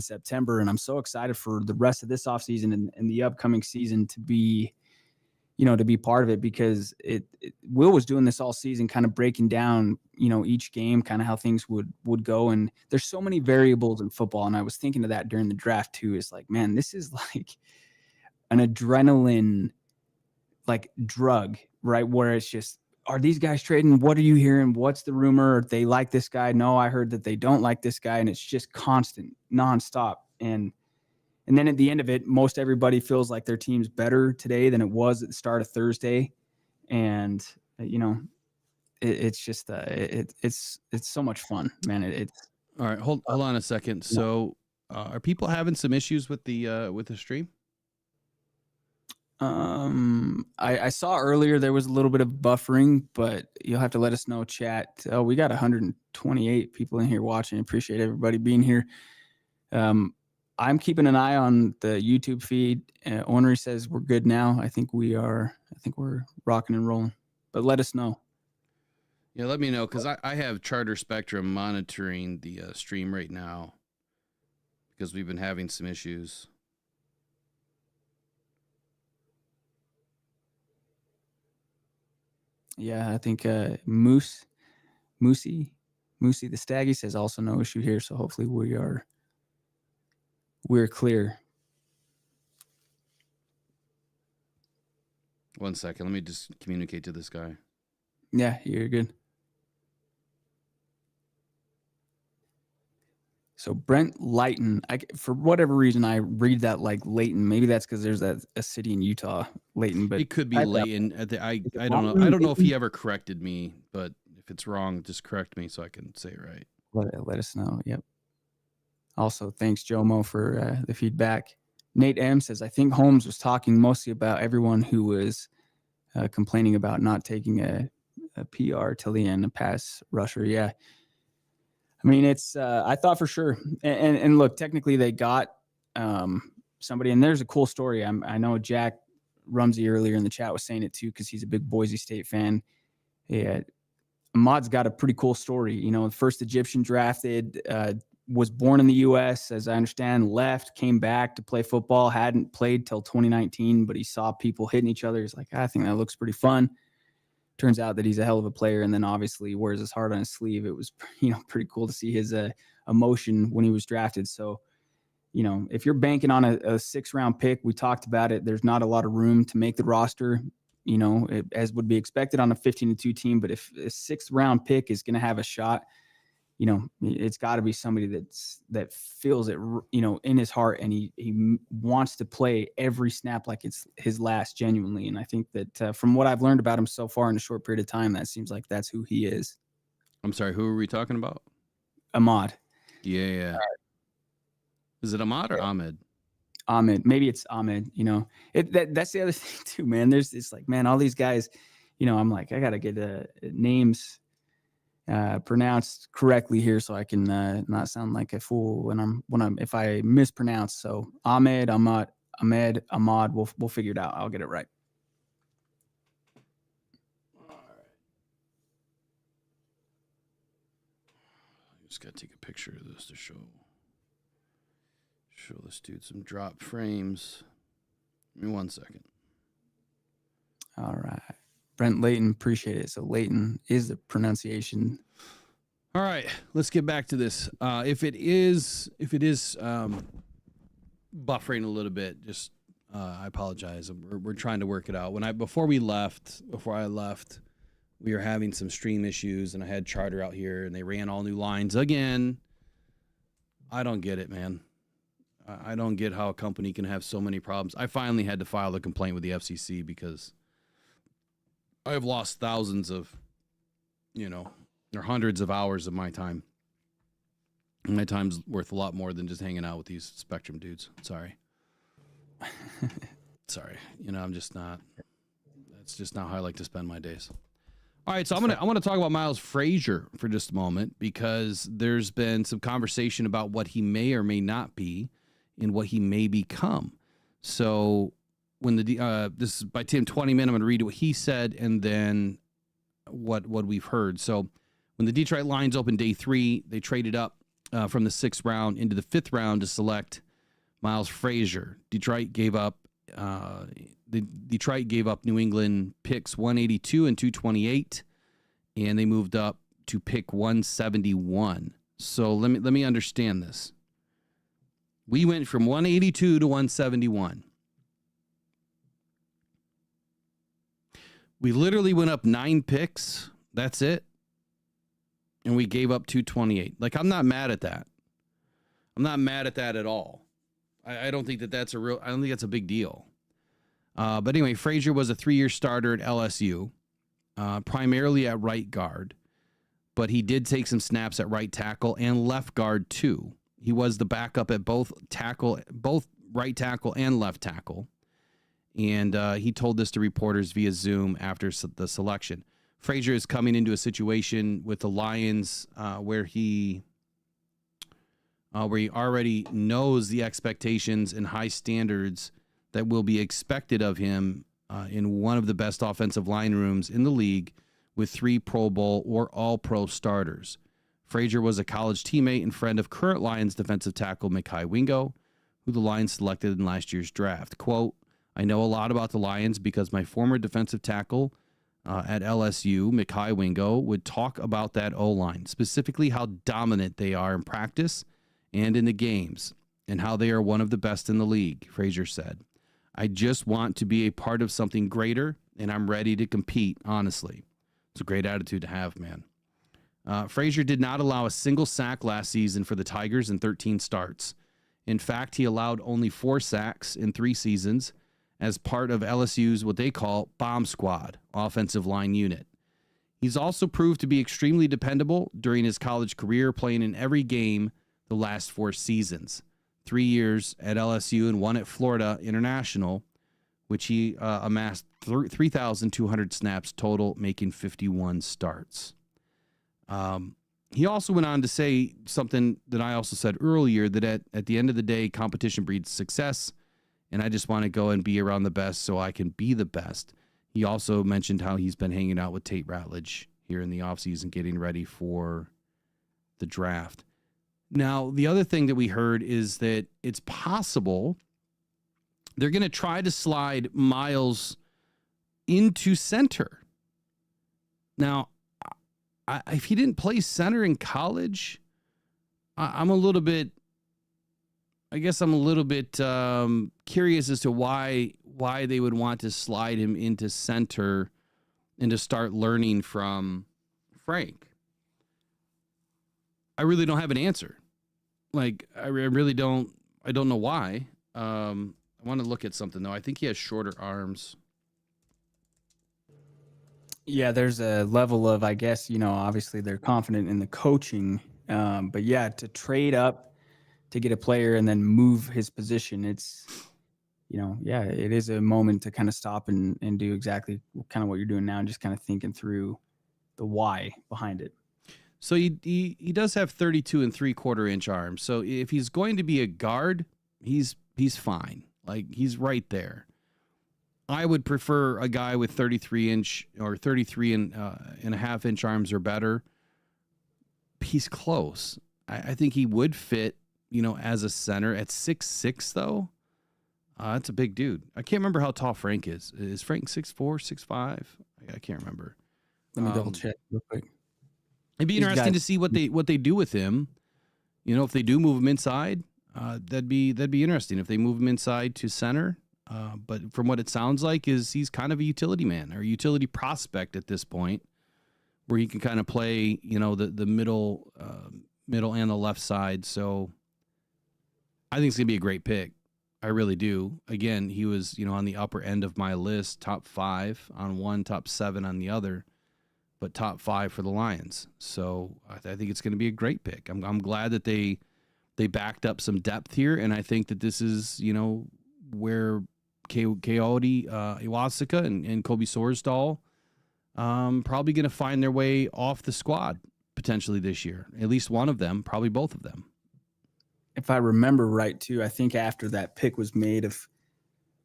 September. And I'm so excited for the rest of this offseason and the upcoming season to be part of it, because Will was doing this all season, kind of breaking down, each game, kind of how things would go. And there's so many variables in football. And I was thinking of that during the draft too. It's like, man, this is like an adrenaline, like drug, right? Where it's just, are these guys trading? What are you hearing? What's the rumor? They like this guy. No, I heard that they don't like this guy. And it's just constant, nonstop. And then at the end of it, most everybody feels like their team's better today than it was at the start of Thursday. And, it's just, it's so much fun, man. All right. Hold on a second. So are people having some issues with the stream? I saw earlier there was a little bit of buffering, but you'll have to let us know, chat. Oh, we got 128 people in here watching. Appreciate everybody being here. I'm keeping an eye on the YouTube feed. Ornery says we're good now. I think we're rocking and rolling, but let us know. Yeah, let me know, because I have Charter Spectrum monitoring the stream right now because we've been having some issues. Yeah, I think Moosey the Staggy says also no issue here, so hopefully we're clear. 1 second, let me just communicate to this guy. Yeah, you're good. So Brent Layton, for whatever reason, I read that like Layton. Maybe that's because there's a city in Utah, Layton. But It could be Layton. I don't know. Layton? I don't know if he ever corrected me, but if it's wrong, just correct me so I can say it right. Let us know. Yep. Also, thanks Jomo for the feedback. Nate M says, I think Holmes was talking mostly about everyone who was complaining about not taking a PR till the end, a pass rusher. Yeah. I mean, it's I thought for sure. And look, technically they got somebody, and there's a cool story. I know Jack Rumsey earlier in the chat was saying it too, because he's a big Boise State fan. Yeah. Ahmad's got a pretty cool story. You know, the first Egyptian drafted, was born in the U.S., as I understand, left, came back to play football, hadn't played till 2019, but he saw people hitting each other. He's like, I think that looks pretty fun. Turns out that he's a hell of a player, and then obviously wears his heart on his sleeve. It was, pretty cool to see his emotion when he was drafted. So, if you're banking on a 6th-round pick, we talked about it, there's not a lot of room to make the roster, as would be expected on a 15-2 team. But if a 6th-round pick is going to have a shot, it's got to be somebody that feels it, in his heart, and he wants to play every snap like it's his last, genuinely. And I think that from what I've learned about him so far in a short period of time, that seems like that's who he is. I'm sorry, who are we talking about? Ahmad. Yeah. Is it Ahmad or Ahmed? Ahmed. Maybe it's Ahmed. That's the other thing too, man. It's like, man, all these guys, I'm like, I got to get names pronounced correctly here so I can not sound like a fool if I mispronounce. So Ahmed, Ahmad, we'll figure it out. I'll get it right. All right. I just got to take a picture of this to show this dude some drop frames. Give me 1 second. All right. Brent Layton, appreciate it. So Layton is the pronunciation. All right, let's get back to this. If it is buffering a little bit, just I apologize. We're trying to work it out. Before I left, we were having some stream issues, and I had Charter out here, and they ran all new lines again. I don't get it, man. I don't get how a company can have so many problems. I finally had to file a complaint with the FCC because I have lost thousands of, or hundreds of hours of my time. And my time's worth a lot more than just hanging out with these Spectrum dudes. Sorry. Sorry. I'm just not. That's just not how I like to spend my days. All right, so I want to talk about Miles Frazier for just a moment, because there's been some conversation about what he may or may not be and what he may become. So when this is by Tim 20 Min, I'm going to read what he said and then what we've heard. So when the Detroit Lions opened day 3, they traded up from the 6th round into the 5th round to select Miles Frazier. Detroit gave up New England picks 182 and 228, and they moved up to pick 171. So let me understand this. We went from 182 to 171. We literally went up 9 picks. That's it. And we gave up 228. Like, I'm not mad at that. I'm not mad at that at all. I don't think that's I don't think that's a big deal. But anyway, Frazier was a 3-year starter at LSU, primarily at right guard, but he did take some snaps at right tackle and left guard too. He was the backup at both right tackle and left tackle. And he told this to reporters via Zoom after the selection. Frazier is coming into a situation with the Lions where he already knows the expectations and high standards that will be expected of him in one of the best offensive line rooms in the league with 3 Pro Bowl or All-Pro starters. Frazier was a college teammate and friend of current Lions defensive tackle Mekhi Wingo, who the Lions selected in last year's draft. Quote, I know a lot about the Lions because my former defensive tackle at LSU, Mekhi Wingo, would talk about that O-line, specifically how dominant they are in practice and in the games, and how they are one of the best in the league, Frazier said. I just want to be a part of something greater, and I'm ready to compete, honestly. It's a great attitude to have, man. Frazier did not allow a single sack last season for the Tigers in 13 starts. In fact, he allowed only 4 sacks in 3 seasons as part of LSU's what they call bomb squad offensive line unit. He's also proved to be extremely dependable during his college career, playing in every game the last 4 seasons. 3 years at LSU and 1 at Florida International, which he amassed 3,200 snaps total, making 51 starts. He also went on to say something that I also said earlier, that at the end of the day, competition breeds success, and I just want to go and be around the best so I can be the best. He also mentioned how he's been hanging out with Tate Ratledge here in the offseason, getting ready for the draft. Now, the other thing that we heard is that it's possible they're going to try to slide Miles into center. Now, if he didn't play center in college, I'm a little bit curious as to why they would want to slide him into center and to start learning from Frank. I really don't have an answer. Like, I really don't. I don't know why. I want to look at something, though. I think he has shorter arms. Yeah, there's a level of, I guess, obviously they're confident in the coaching. But yeah, to trade up to get a player and then move his position, it's, it is a moment to kind of stop and do exactly kind of what you're doing now and just kind of thinking through the why behind it. So he does have 32 3/4 inch arms. So if he's going to be a guard, he's fine. Like, he's right there. I would prefer a guy with 33 inch or 33 and a half inch arms or better. He's close. I think he would fit, as a center at 6'6", though. That's a big dude. I can't remember how tall Frank is. Is Frank 6'4", 6'5"? I can't remember. Let me double check real quick. It'd be interesting to see what they do with him. If they do move him inside, that'd be interesting. If they move him inside to center, but from what it sounds like, is he's kind of a utility man or a utility prospect at this point, where he can kind of play, the middle and the left side. So I think it's gonna be a great pick. I really do. Again, he was, on the upper end of my list, top 5 on one, top 7 on the other, but top 5 for the Lions. So I think it's going to be a great pick. I'm glad that they backed up some depth here, and I think that this is, where Coyote Iwasaka and Kobe Sorsdal probably going to find their way off the squad potentially this year. At least one of them, probably both of them. If I remember right, too, I think after that pick was made of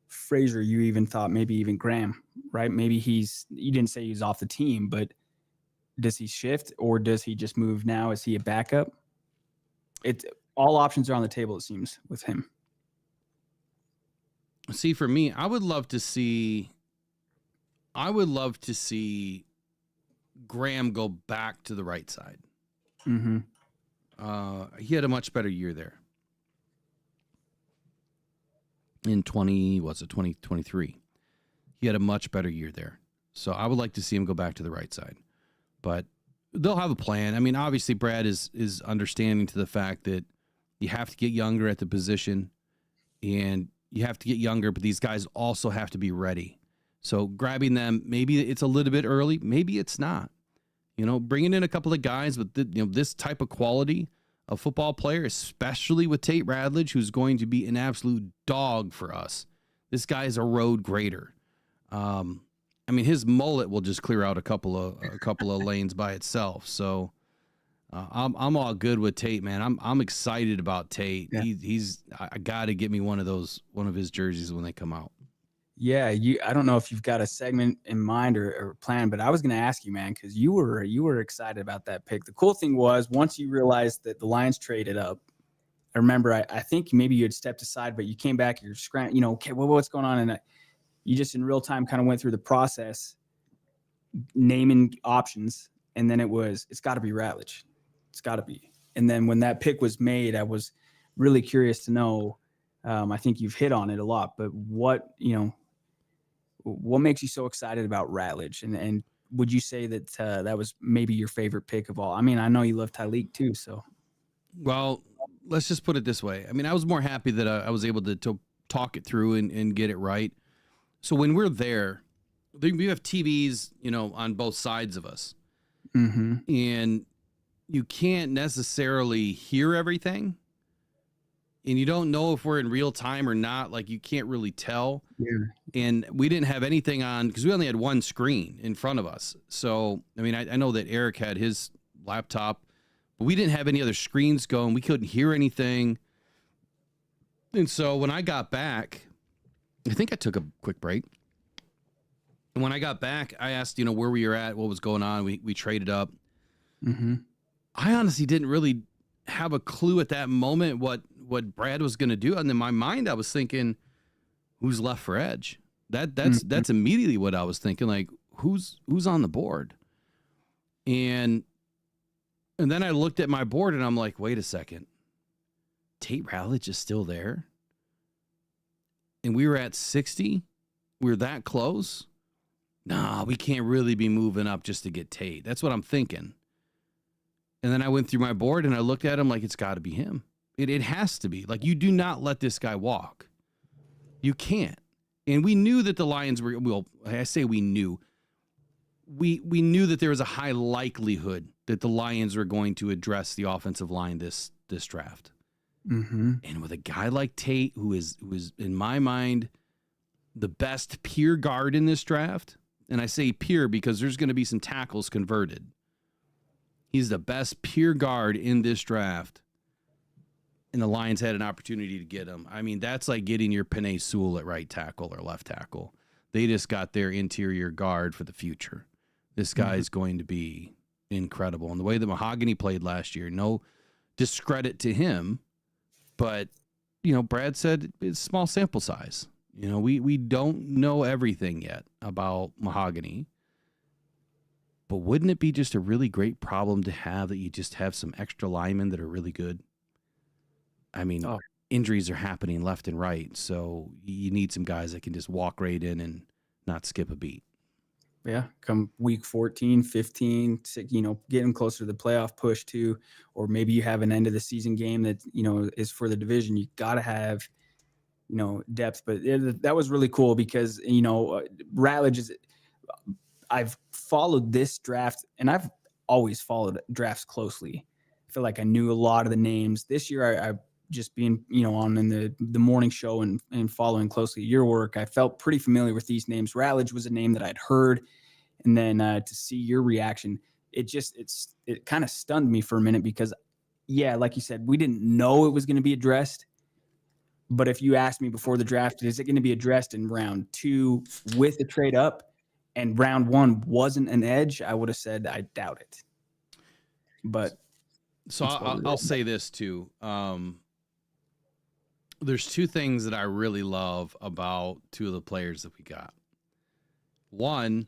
Frazier, you even thought maybe even Graham, right? Maybe you didn't say he's off the team, but does he shift or does he just move now? Is he a backup? All options are on the table, it seems, with him. See, for me, I would love to see Graham go back to the right side. Mm-hmm. He had a much better year there. In 2023. He had a much better year there. So I would like to see him go back to the right side. But they'll have a plan. I mean, obviously Brad is understanding to the fact that you have to get younger at the position, and you have to get younger, but these guys also have to be ready. So grabbing them, maybe it's a little bit early, maybe it's not. Bringing in a couple of guys with this type of quality of football player, especially with Tate Ratledge, who's going to be an absolute dog for us This guy is a road grader. I mean, his mullet will just clear out a couple of lanes by itself. So I'm all good with Tate, man. I'm excited about Tate. Yeah. I got to get me one of his jerseys when they come out. Yeah, I don't know if you've got a segment in mind or plan, but I was going to ask you, man, because you were excited about that pick. The cool thing was once you realized that the Lions traded up, I remember I think maybe you had stepped aside, but you came back, you're scrambling, okay, well, what's going on? And you just in real time kind of went through the process, naming options, and then it's got to be Ratledge. It's got to be. And then when that pick was made, I was really curious to know. I think you've hit on it a lot, but what makes you so excited about Ratledge? And would you say that that was maybe your favorite pick of all? I mean, I know you love Tyleek too, so. Well, let's just put it this way. I mean, I was more happy that I was able to talk it through and get it right. So when we're there, we have TVs, on both sides of us. Mm-hmm. And you can't necessarily hear everything. And you don't know if we're in real time or not. Like, you can't really tell. Yeah. And we didn't have anything on because we only had one screen in front of us. So, I mean, I know that Eric had his laptop, but we didn't have any other screens going. We couldn't hear anything. And so when I got back, I think I took a quick break. And when I got back, I asked, where we were at, what was going on. We traded up. Mm-hmm. I honestly didn't really have a clue at that moment what Brad was going to do. And in my mind, I was thinking, who's left for edge? That's immediately what I was thinking. Like, who's on the board? And then I looked at my board and I'm like, wait a second. Tate Ratledge is still there? And we were at 60? We were that close? Nah, we can't really be moving up just to get Tate. That's what I'm thinking. And then I went through my board and I looked at him like, it's got to be him. It has to be. Like, you do not let this guy walk. You can't. And we knew that the Lions were, well, I say we knew. We knew that there was a high likelihood that the Lions were going to address the offensive line this draft. Mm-hmm. And with a guy like Tate, who is in my mind the best pure guard in this draft, and I say pure because there's going to be some tackles converted. He's the best pure guard in this draft. And the Lions had an opportunity to get him. I mean, that's like getting your Penei Sewell at right tackle or left tackle. They just got their interior guard for the future. This guy is going to be incredible. And the way that Mahogany played last year, no discredit to him, but, Brad said it's small sample size. We don't know everything yet about Mahogany. But wouldn't it be just a really great problem to have that you just have some extra linemen that are really good? I mean, Injuries are happening left and right, so you need some guys that can just walk right in and not skip a beat. Yeah, come week 14, 15, getting closer to the playoff push too, or maybe you have an end of the season game that, is for the division. You got to have, depth. But that was really cool because, Ratledge is – I've followed this draft, and I've always followed drafts closely. I feel like I knew a lot of the names. This year, I just being, on in the morning show and following closely your work, I felt pretty familiar with these names. Ratledge was a name that I'd heard. And then to see your reaction, it kind of stunned me for a minute because, yeah, like you said, we didn't know it was going to be addressed. But if you asked me before the draft, is it going to be addressed in round 2 with the trade up? And round 1 wasn't an edge, I would have said I doubt it. But so I'll say this too. There's 2 things that I really love about 2 of the players that we got. One,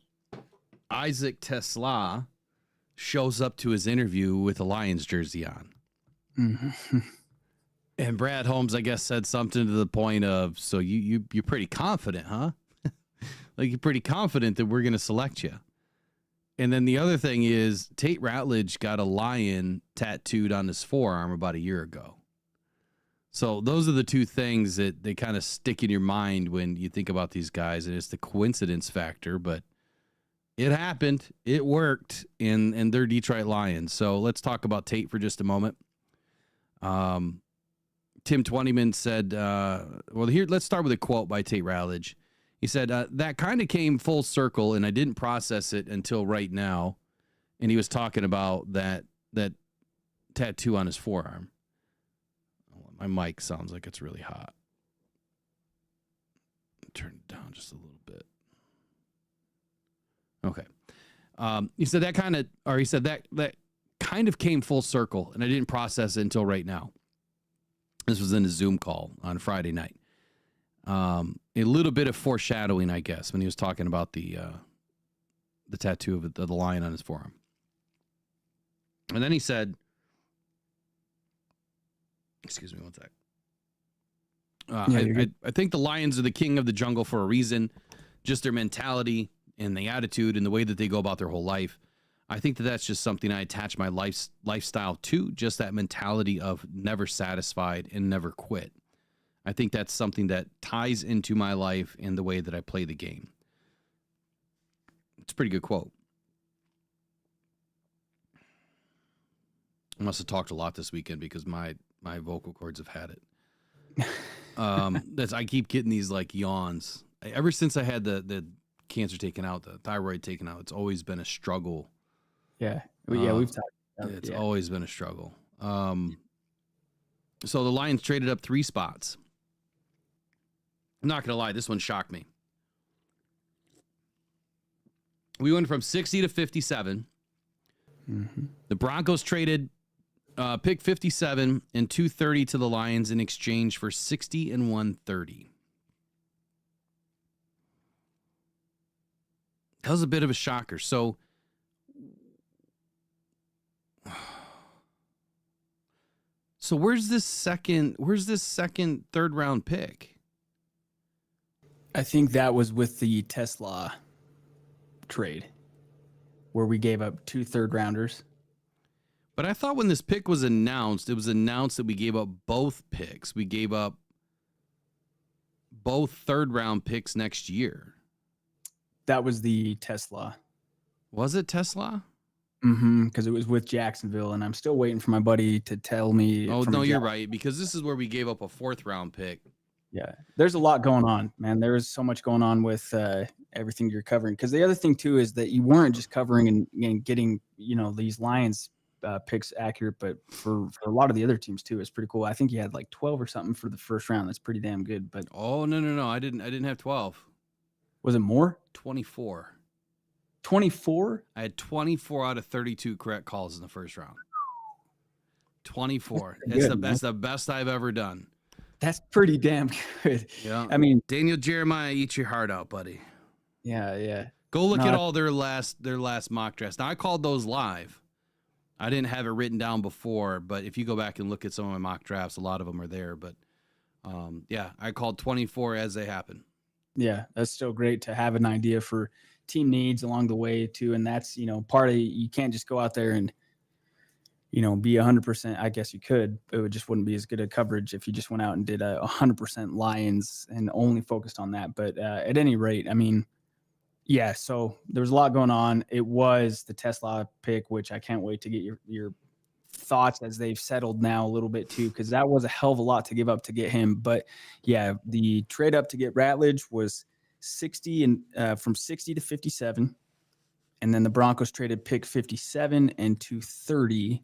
Isaac Tesla shows up to his interview with a Lions jersey on. Mm-hmm. And Brad Holmes, I guess, said something to the point of, so you're pretty confident, huh? Like, you're pretty confident that we're going to select you. And then the other thing is Tate Ratledge got a lion tattooed on his forearm about a year ago. So those are the 2 things that they kind of stick in your mind when you think about these guys. And it's the coincidence factor, but it happened. It worked, and they're Detroit Lions. So let's talk about Tate for just a moment. Tim Twentyman said, well, here, let's start with a quote by Tate Ratledge. He said, that kind of came full circle, and I didn't process it until right now. And he was talking about that tattoo on his forearm. My mic sounds like it's really hot. Turn it down just a little bit. Okay. He said that kind of came full circle, and I didn't process it until right now. This was in a Zoom call on Friday night. A little bit of foreshadowing, I guess, when he was talking about the tattoo of the lion on his forearm. And then he said, excuse me one sec. I think the lions are the king of the jungle for a reason. Just their mentality and the attitude and the way that they go about their whole life. I think that that's just something I attach my lifestyle to, just that mentality of never satisfied and never quit. I think that's something that ties into my life and the way that I play the game. It's a pretty good quote. I must have talked a lot this weekend because my vocal cords have had it. I keep getting these like yawns. Ever since I had the cancer taken out, the thyroid taken out, it's always been a struggle. Yeah. We've talked about it. It's always been a struggle. So the Lions traded up 3 spots. I'm not going to lie. This one shocked me. We went from 60 to 57. Mm-hmm. The Broncos traded pick 57 and 230 to the Lions in exchange for 60 and 130. That was a bit of a shocker. So where's this second third round pick? I think that was with the Tesla trade where we gave up 2 third-rounders. But I thought when this pick was announced, it was announced that we gave up both picks. We gave up both third-round picks next year. That was the Tesla. Was it Tesla? Mm-hmm, because it was with Jacksonville, and I'm still waiting for my buddy to tell me. Oh, no, you're right, because this is where we gave up a 4th-round pick. Yeah, there's a lot going on, man. There is so much going on with everything you're covering. Because the other thing, too, is that you weren't just covering and getting, these Lions picks accurate, but for a lot of the other teams, too, it's pretty cool. I think you had like 12 or something for the first round. That's pretty damn good. But oh, no. I didn't have 12. Was it more? 24. 24? I had 24 out of 32 correct calls in the first round. 24. That's the best I've ever done. That's pretty damn good. Yeah. I mean, Daniel Jeremiah, eat your heart out, buddy. Yeah. Go look at all their last mock drafts. Now I called those live. I didn't have it written down before, but if you go back and look at some of my mock drafts, a lot of them are there. But I called 24 as they happen. Yeah, that's still great to have an idea for team needs along the way too. And that's, part of you can't just go out there and, be 100%. I guess you could, but it just wouldn't be as good a coverage if you just went out and did 100% Lions and only focused on that. But at any rate, I mean, yeah, so there was a lot going on. It was the Tesla pick, which I can't wait to get your thoughts as they've settled now a little bit too, because that was a hell of a lot to give up to get him. But yeah, the trade up to get Ratledge was 60 and from 60 to 57. And then the Broncos traded pick 57 and 230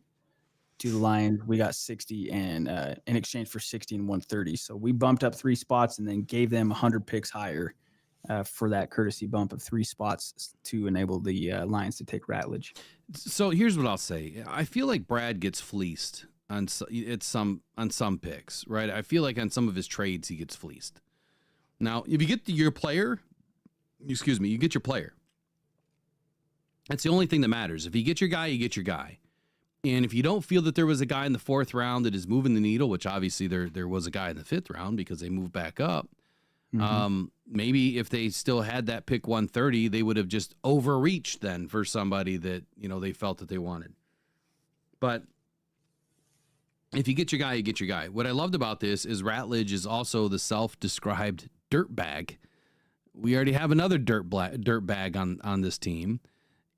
to the Lions. We got 60 and in exchange for 60 and 130. So we bumped up 3 spots and then gave them 100 picks higher for that courtesy bump of 3 spots to enable the Lions to take Ratledge. So here's what I'll say. I feel like Brad gets fleeced on some picks, right? I feel like on some of his trades he gets fleeced. Now, if you get your player, you get your player. That's the only thing that matters. If you get your guy, you get your guy. And if you don't feel that there was a guy in the 4th round that is moving the needle, which obviously there was a guy in the 5th round because they moved back up, maybe if they still had that pick 130, they would have just overreached then for somebody that, they felt that they wanted. But if you get your guy, you get your guy. What I loved about this is Ratledge is also the self-described dirtbag. We already have another dirtbag on this team.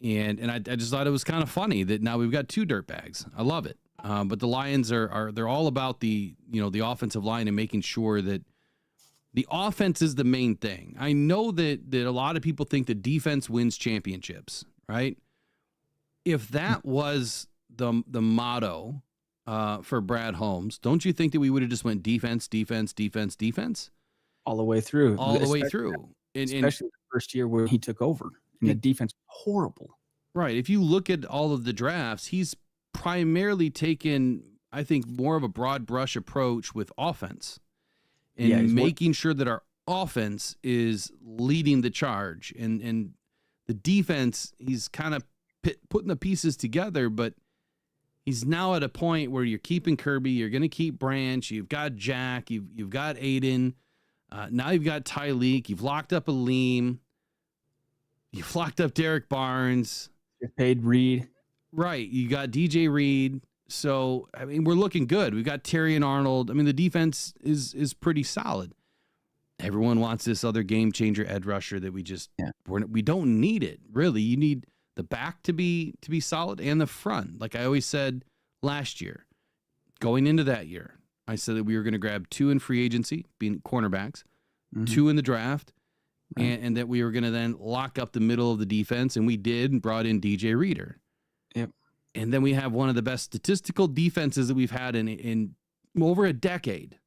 And I just thought it was kind of funny that now we've got 2 dirtbags. I love it. But the Lions they're all about the offensive line and making sure that the offense is the main thing. I know that a lot of people think the defense wins championships, right? If that was the motto for Brad Holmes, don't you think that we would have just went defense, defense, defense, defense all the way through, all the way through? Especially the first year where he took over, and the defense was horrible. Right. If you look at all of the drafts, he's primarily taken, I think, more of a broad brush approach with offense and making sure that our offense is leading the charge, and the defense, he's kind of putting the pieces together, but he's now at a point where you're keeping Kirby, you're going to keep Branch, you've got Jack, you've got Aiden, now you've got Tyleek, you've locked up Aleem, you've locked up Derek Barnes, you've paid Reed, right? You got DJ Reed. So I mean, we're looking good. We've got Terry and Arnold. I mean, the defense is pretty solid. Everyone wants this other game changer edge rusher that we don't need it really. You need the back to be solid and the front. Like I always said last year, going into that year, I said that we were going to grab 2 in free agency, being cornerbacks, 2 in the draft, and that we were going to then lock up the middle of the defense, and we did, and brought in DJ Reader. Yep. And then we have one of the best statistical defenses that we've had in over a decade.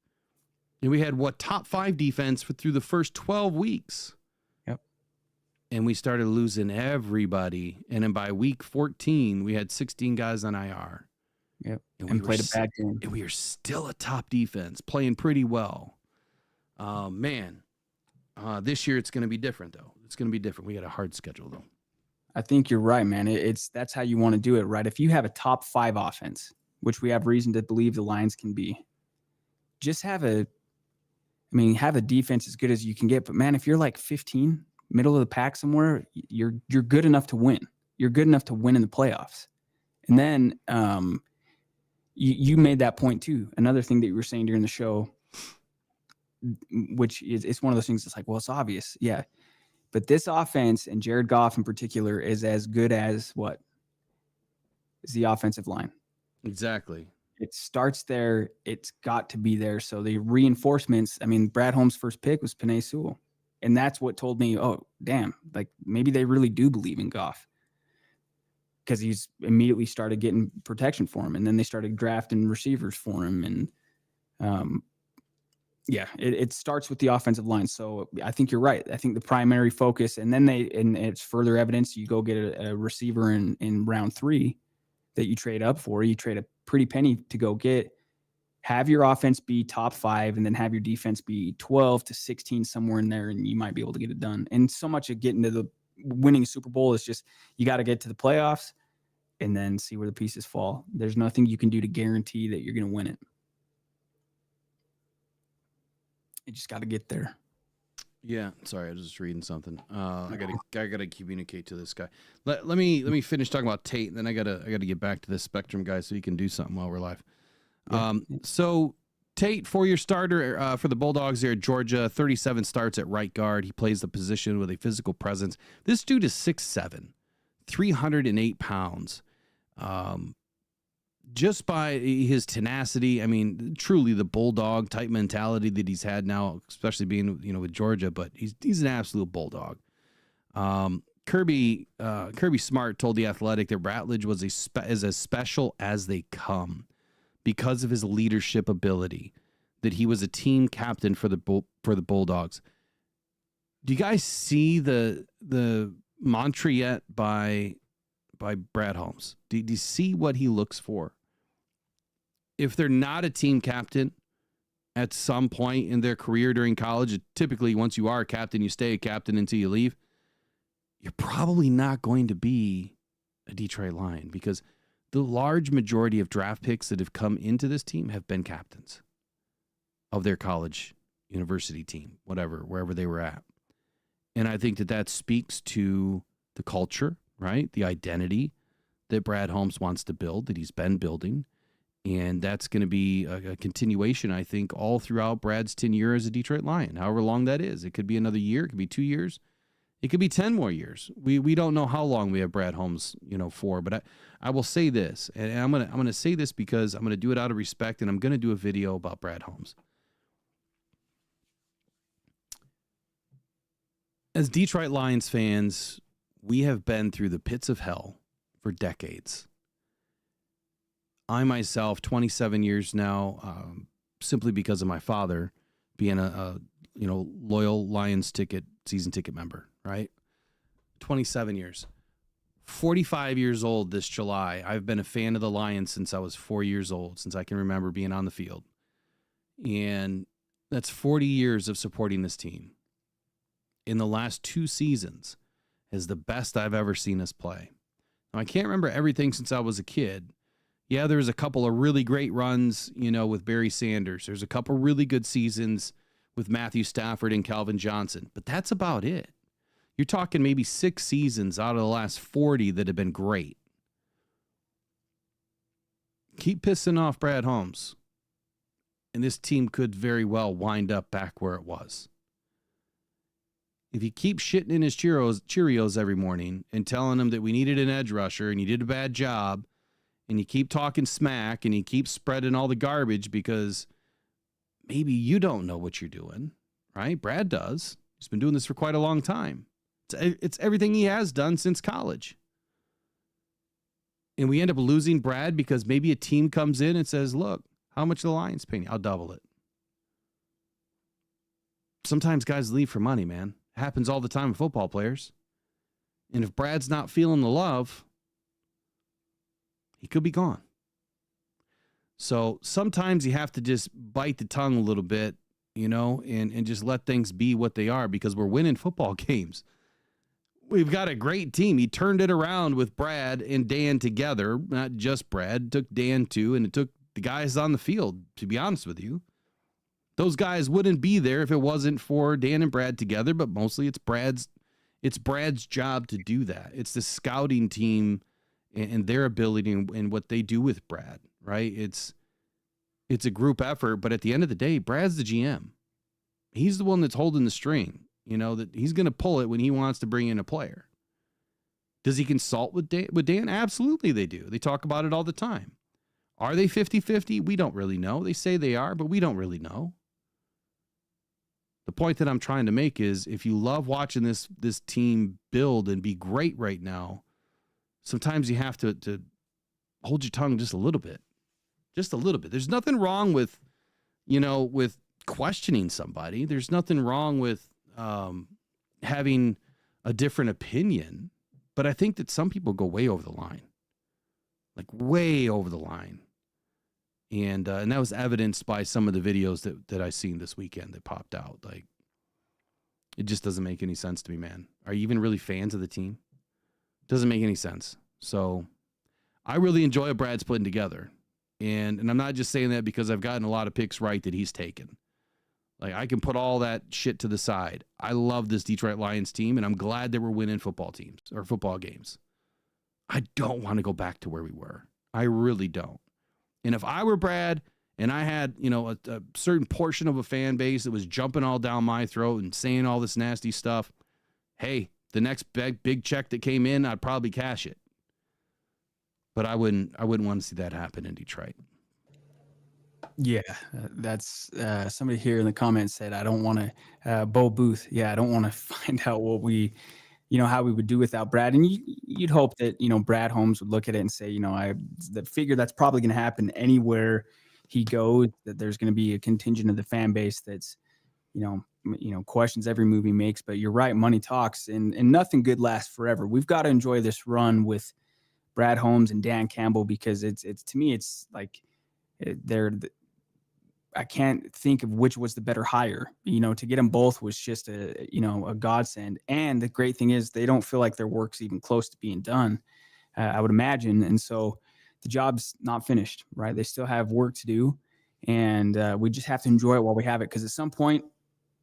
And we had top 5 defense through the first 12 weeks. Yep. And we started losing everybody. And then by week 14, we had 16 guys on IR. Yep. And played a bad game. And we are still a top defense, playing pretty well. Man, this year it's going to be different, though. It's going to be different. We got a hard schedule, though. I think you're right, man. That's how you want to do it, right? If you have a top 5 offense, which we have reason to believe the Lions can be, just have a defense as good as you can get. But man, if you're like 15, middle of the pack somewhere, you're good enough to win. You're good enough to win in the playoffs. And then you made that point too. Another thing that you were saying during the show, which is it's one of those things that's like, well, it's obvious, yeah. But this offense, and Jared Goff in particular, is as good as what? Is the offensive line. Exactly. It starts there. It's got to be there. So the reinforcements, I mean, Brad Holmes' first pick was Penei Sewell. And that's what told me, oh, damn, like maybe they really do believe in Goff. Because he's immediately started getting protection for him. And then they started drafting receivers for him. And yeah, it starts with the offensive line. So I think you're right. I think the primary focus, and then and it's further evidence. You go get a receiver in round 3 that you trade up for. You trade a pretty penny to go get. Have your offense be top 5, and then have your defense be 12 to 16, somewhere in there, and you might be able to get it done. And so much of getting to the winning Super Bowl is just you got to get to the playoffs and then see where the pieces fall. There's nothing you can do to guarantee that you're going to win it. You just got to get there. Yeah, sorry, I was just reading something. I gotta communicate to this guy. Let me finish talking about Tate, and then I gotta get back to this Spectrum guy so he can do something while we're live. So Tate, 4-year starter for the Bulldogs there at Georgia, 37 starts at right guard. He plays the position with a physical presence. This dude is 6'7", 308 pounds. Just by his tenacity, I mean, truly the bulldog type mentality that he's had now, especially being with Georgia. But he's an absolute bulldog. Kirby Smart told The Athletic that Ratledge was is as special as they come because of his leadership ability. That he was a team captain for the Bulldogs. Do you guys see the mantra yet by Brad Holmes? Do you see what he looks for? If they're not a team captain at some point in their career during college, typically once you are a captain, you stay a captain until you leave. You're probably not going to be a Detroit Lion because the large majority of draft picks that have come into this team have been captains of their college, university team, wherever they were at. And I think that speaks to the culture, right? The identity that Brad Holmes wants to build, that he's been building. And that's going to be a continuation, I think, all throughout Brad's tenure as a Detroit Lion, however long that is. It could be another year. It could be 2 years. It could be 10 more years. We don't know how long we have Brad Holmes, for, but I will say this, and I'm going to say this because I'm going to do it out of respect, and I'm going to do a video about Brad Holmes. As Detroit Lions fans, we have been through the pits of hell for decades. I myself, 27 years now, simply because of my father being a loyal Lions season ticket member, right? 27 years. 45 years old this July. I've been a fan of the Lions since I was 4 years old, since I can remember being on the field. And that's 40 years of supporting this team. In the last 2 seasons is the best I've ever seen us play. Now, I can't remember everything since I was a kid. Yeah, there was a couple of really great runs, with Barry Sanders. There's a couple really good seasons with Matthew Stafford and Calvin Johnson, but that's about it. You're talking maybe 6 seasons out of the last 40 that have been great. Keep pissing off Brad Holmes, and this team could very well wind up back where it was. If you keep shitting in his Cheerios every morning and telling him that we needed an edge rusher and you did a bad job, and you keep talking smack and you keep spreading all the garbage because maybe you don't know what you're doing, right? Brad does. He's been doing this for quite a long time. It's everything he has done since college. And we end up losing Brad because maybe a team comes in and says, look, how much the Lions paying you? I'll double it. Sometimes guys leave for money, man. Happens all the time with football players. And if Brad's not feeling the love, he could be gone. So sometimes you have to just bite the tongue a little bit, and just let things be what they are because we're winning football games. We've got a great team. He turned it around with Brad and Dan together, not just Brad. It took Dan too, and it took the guys on the field, to be honest with you. Those guys wouldn't be there if it wasn't for Dan and Brad together, but mostly it's Brad's job to do that. It's the scouting team and their ability and what they do with Brad, right? It's a group effort, but at the end of the day, Brad's the GM. He's the one that's holding the string, that he's going to pull it when he wants to bring in a player. Does he consult with Dan? Absolutely they do. They talk about it all the time. Are they 50-50? We don't really know. They say they are, but we don't really know. The point that I'm trying to make is if you love watching this team build and be great right now, sometimes you have to hold your tongue just a little bit. Just a little bit. There's nothing wrong with, with questioning somebody. There's nothing wrong with having a different opinion. But I think that some people go way over the line. Like way over the line. And that was evidenced by some of the videos that I seen this weekend that popped out. Like, it just doesn't make any sense to me, man. Are you even really fans of the team? Doesn't make any sense. So I really enjoy what Brad's putting together. And I'm not just saying that because I've gotten a lot of picks right that he's taken. Like, I can put all that shit to the side. I love this Detroit Lions team, and I'm glad that we're winning football games. I don't want to go back to where we were. I really don't. And if I were Brad and I had, a certain portion of a fan base that was jumping all down my throat and saying all this nasty stuff, hey, the next big check that came in, I'd probably cash it. But I wouldn't want to see that happen in Detroit. Yeah, that's somebody here in the comments said, I don't want to, Bo Booth. Yeah, I don't want to find out what we, how we would do without Brad. And you'd hope that, Brad Holmes would look at it and say, I figure that's probably going to happen anywhere he goes, that there's going to be a contingent of the fan base that's, questions every move he makes. But you're right, money talks, and nothing good lasts forever. We've got to enjoy this run with Brad Holmes and Dan Campbell because it's to me, it's like I can't think of which was the better hire. To get them both was just a godsend. And the great thing is they don't feel like their work's even close to being done, I would imagine. And so the job's not finished, right? They still have work to do, and we just have to enjoy it while we have it. Because at some point,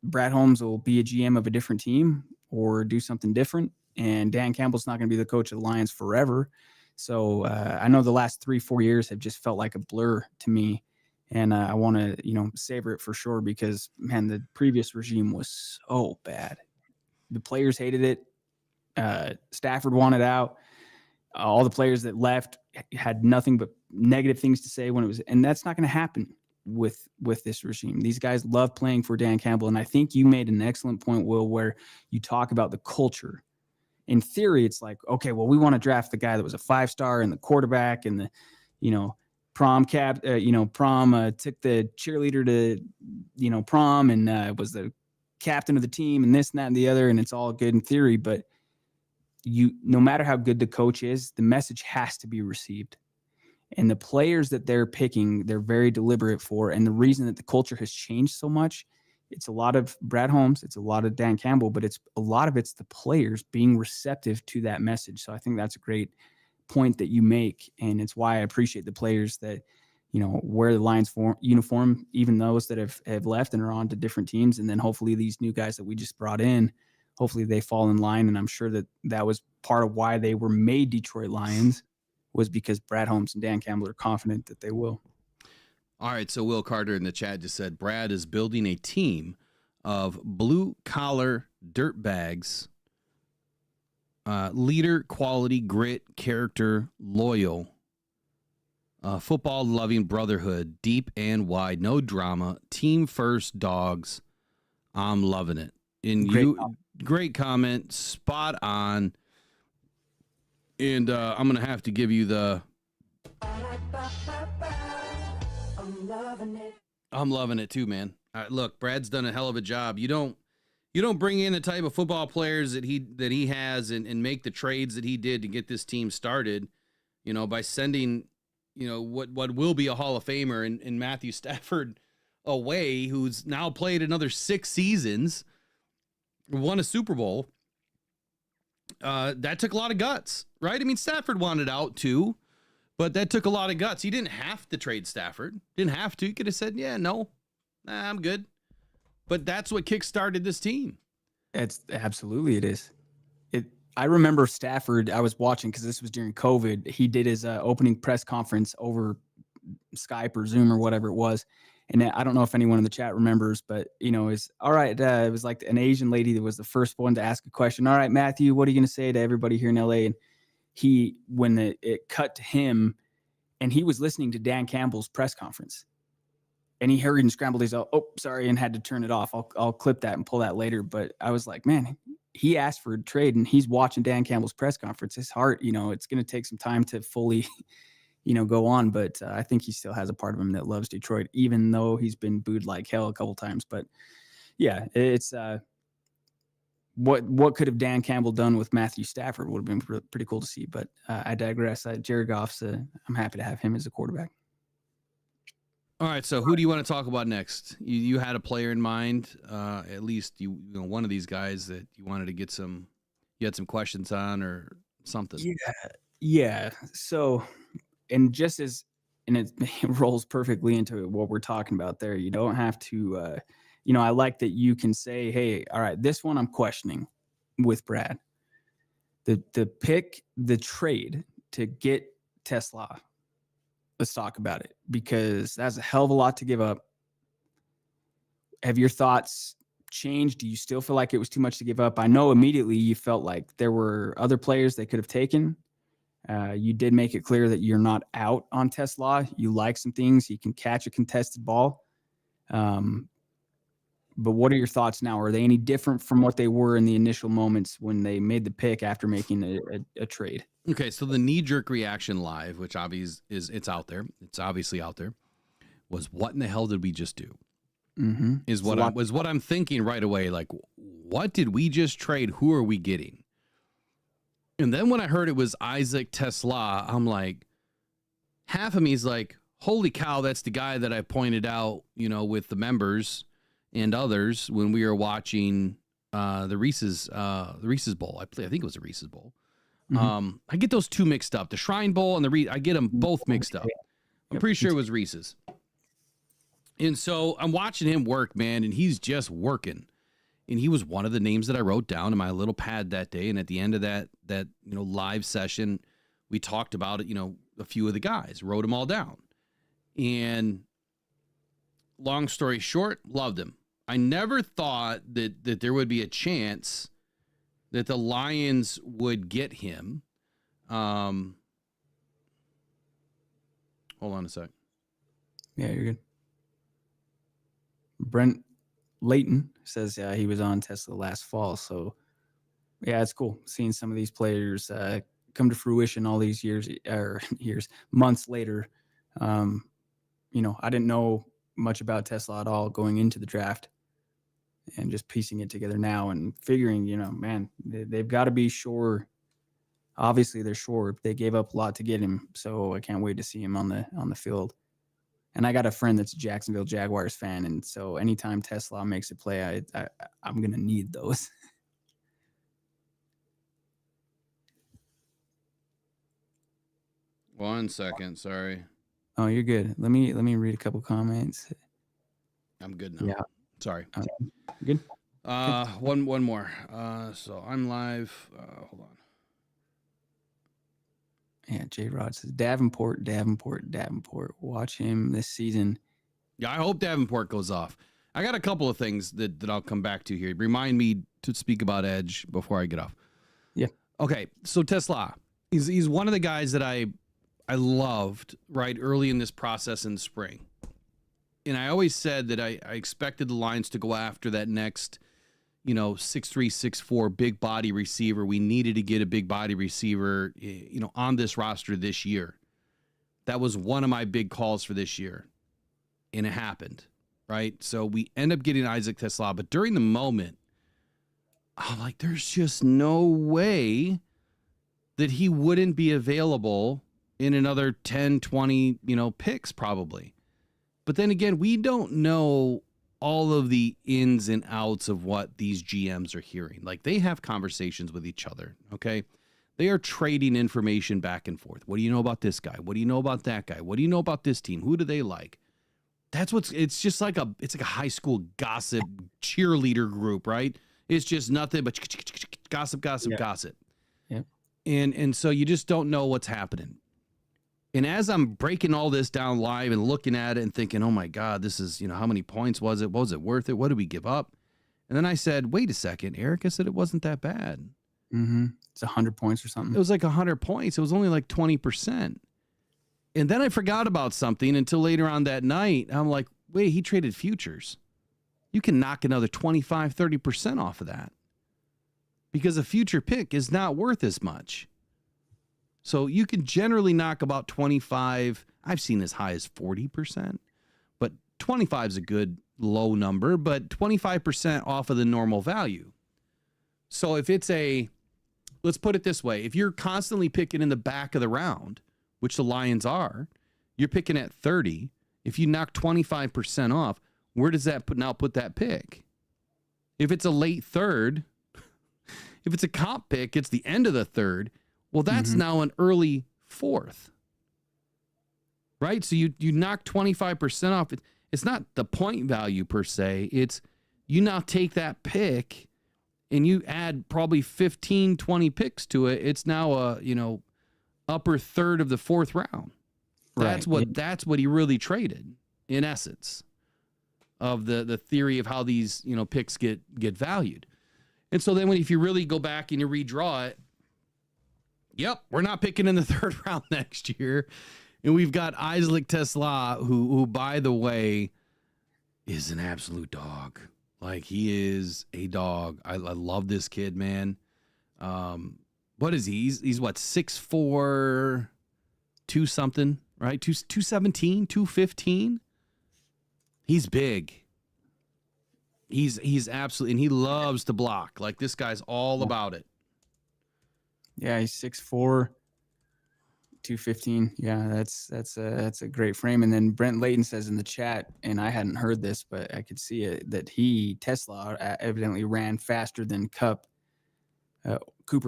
Brad Holmes will be a GM of a different team or do something different, and Dan Campbell's not going to be the coach of the Lions forever. So I know the last 3-4 years have just felt like a blur to me. And I want to, savor it for sure because, man, the previous regime was so bad. The players hated it. Stafford wanted out. All the players that left had nothing but negative things to say when it was, and that's not going to happen with this regime. These guys love playing for Dan Campbell. And I think you made an excellent point, Will, where you talk about the culture. In theory, it's like, okay, well, we want to draft the guy that was a 5-star and the quarterback and the, prom took the cheerleader to, prom and was the captain of the team and this and that and the other. And it's all good in theory, but no matter how good the coach is, the message has to be received. And the players that they're picking, they're very deliberate for. And the reason that the culture has changed so much, it's a lot of Brad Holmes, it's a lot of Dan Campbell, but it's the players being receptive to that message. So I think that's a great point that you make. And it's why I appreciate the players that, wear the Lions uniform, even those that have left and are on to different teams. And then hopefully these new guys that we just brought in, hopefully they fall in line. And I'm sure that was part of why they were made Detroit Lions, was because Brad Holmes and Dan Campbell are confident that they will. All right, so Will Carter in the chat just said Brad is building a team of blue-collar dirtbags, leader, quality, grit, character, loyal, football-loving brotherhood, deep and wide, no drama, team-first dogs. I'm loving it. And great comment, spot on. And I'm going to have to give you the... I'm loving it too, man. Look, Brad's done a hell of a job. You don't bring in the type of football players that he has and make the trades that he did to get this team started, by sending, what will be a Hall of Famer in Matthew Stafford away, who's now played another 6 seasons, won a Super Bowl. That took a lot of guts, right? I mean, Stafford wanted out too, but that took a lot of guts. He didn't have to trade Stafford. Didn't have to. He could have said, yeah, no, I'm good. But that's what kickstarted this team. It's absolutely, it is. I remember Stafford, I was watching because this was during COVID. He did his opening press conference over Skype or Zoom or whatever it was. And I don't know if anyone in the chat remembers, but, it's all right. It was like an Asian lady that was the first one to ask a question. All right, Matthew, what are you going to say to everybody here in LA? And when it cut to him, and he was listening to Dan Campbell's press conference, and he hurried and scrambled his, oh, sorry, and had to turn it off. I'll clip that and pull that later. But I was like, man, he asked for a trade and he's watching Dan Campbell's press conference. His heart, it's going to take some time to fully, go on. But I think he still has a part of him that loves Detroit, even though he's been booed like hell a couple times. But yeah, it's what could have Dan Campbell done with Matthew Stafford would have been pretty cool to see. But I digress. Jared Goff's, I'm happy to have him as a quarterback. All right, so who do you want to talk about next? You had a player in mind, at least one of these guys that you wanted to get you had some questions on or something. Yeah. So, and it rolls perfectly into what we're talking about there. You don't have to, I like that you can say, hey, all right, this one I'm questioning with Brad. The trade to get Tesla. Let's talk about it, because that's a hell of a lot to give up. Have your thoughts changed? Do you still feel like it was too much to give up? I know immediately you felt like there were other players they could have taken. You did make it clear that you're not out on Tesla. You like some things. He can catch a contested ball. But what are your thoughts now? Are they any different from what they were in the initial moments when they made the pick after making a trade? Okay, so the knee-jerk reaction live, which obviously it's out there. It's obviously out there. Was what in the hell did we just do? Mm-hmm. Was what I'm thinking right away. Like, what did we just trade? Who are we getting? And then when I heard it was Isaac Tesla, I'm like, half of me is like, holy cow, that's the guy that I pointed out, with the members and others when we were watching the Reese's Bowl. I think it was a Reese's Bowl. Mm-hmm. I get those two mixed up, the Shrine Bowl and I get them both mixed up. I'm pretty sure it was Reese's. And so I'm watching him work, man, and he's just working. And he was one of the names that I wrote down in my little pad that day. And at the end of that live session, we talked about it, a few of the guys, wrote them all down. And long story short, loved him. I never thought that there would be a chance that the Lions would get him. Hold on a sec. Yeah, you're good. Brent Layton says he was on Tesla last fall. So, yeah, it's cool seeing some of these players come to fruition all these months later. I didn't know much about Tesla at all going into the draft, and just piecing it together now and figuring, man, they've got to be sure. Obviously, they're sure. They gave up a lot to get him, so I can't wait to see him on the field. And I got a friend that's a Jacksonville Jaguars fan, and so anytime Tesla makes a play, I'm gonna need those. One second, sorry. Oh, you're good. Let me read a couple comments. I'm good now. Yeah. Sorry. Good. One more. So I'm live. Hold on. Yeah, J. Rod says Davenport. Watch him this season. Yeah, I hope Davenport goes off. I got a couple of things that I'll come back to here. Remind me to speak about Edge before I get off. Yeah. Okay, so Tesla. He's one of the guys that I loved right early in this process in the spring. And I always said that I expected the Lions to go after that next, 6'3", 6'4", big body receiver. We needed to get a big body receiver, on this roster this year. That was one of my big calls for this year. And it happened, right? So we end up getting Isaac Tesla. But during the moment, I'm like, there's just no way that he wouldn't be available in another 10, 20, picks probably. But then again, we don't know all of the ins and outs of what these GMs are hearing. Like, they have conversations with each other, okay? They are trading information back and forth. What do you know about this guy? What do you know about that guy? What do you know about this team? Who do they like? It's just like a high school gossip cheerleader group, right? It's just nothing but gossip. Yeah. And so you just don't know what's happening. And as I'm breaking all this down live and looking at it and thinking, oh my God, this is, how many points was it? Was it worth it? What did we give up? And then I said, wait a second, Erica said it wasn't that bad. Mm-hmm. It's 100 points or something. It was like 100 points. It was only like 20%. And then I forgot about something until later on that night. I'm like, wait, he traded futures. You can knock another 25, 30% off of that because a future pick is not worth as much. So you can generally knock about 25. I've seen as high as 40%, but 25 is a good low number, but 25% off of the normal value. So if it's let's put it this way. If you're constantly picking in the back of the round, which the Lions are, you're picking at 30. If you knock 25% off, where does that put that pick? If it's a late third, if it's a comp pick, it's the end of the third. Well, that's now an early fourth, right? So you knock 25% off. It's not the point value per se. It's you now take that pick and you add probably 15, 20 picks to it. It's now a, upper third of the fourth round. That's what he really traded in essence of the theory of how these, picks get valued. And so then if you really go back and you redraw it, yep, we're not picking in the third round next year. And we've got Isaac Tesla, who by the way, is an absolute dog. Like, he is a dog. I love this kid, man. What is he? He's what, 6'4", 2 something, right? 217, 215. He's big. He's absolutely, and he loves to block. Like, this guy's all about it. Yeah, he's 6'4", 215. Yeah, that's a great frame. And then Brent Layton says in the chat, and I hadn't heard this, but I could see it, that Tesla evidently ran faster than Cooper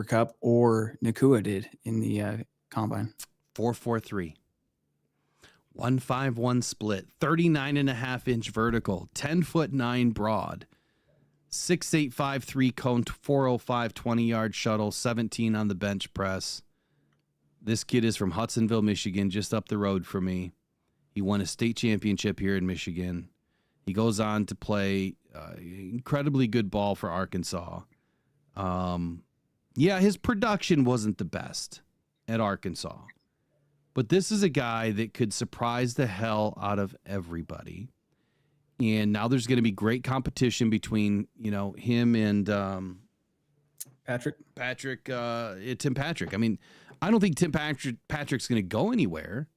Kupp or Nakua did in the combine. 4.43. 151 split, 39.5-inch vertical, 10'9" broad, 6'8", 5'3" cone, 405 20-yard shuttle, 17 on the bench press. This kid is from Hudsonville, Michigan, just up the road from me. He won a state championship here in Michigan. He goes on to play incredibly good ball for Arkansas. Yeah, his production wasn't the best at Arkansas. But this is a guy that could surprise the hell out of everybody. And now there's going to be great competition between, him and Tim Patrick. I mean, I don't think Tim Patrick's going to go anywhere,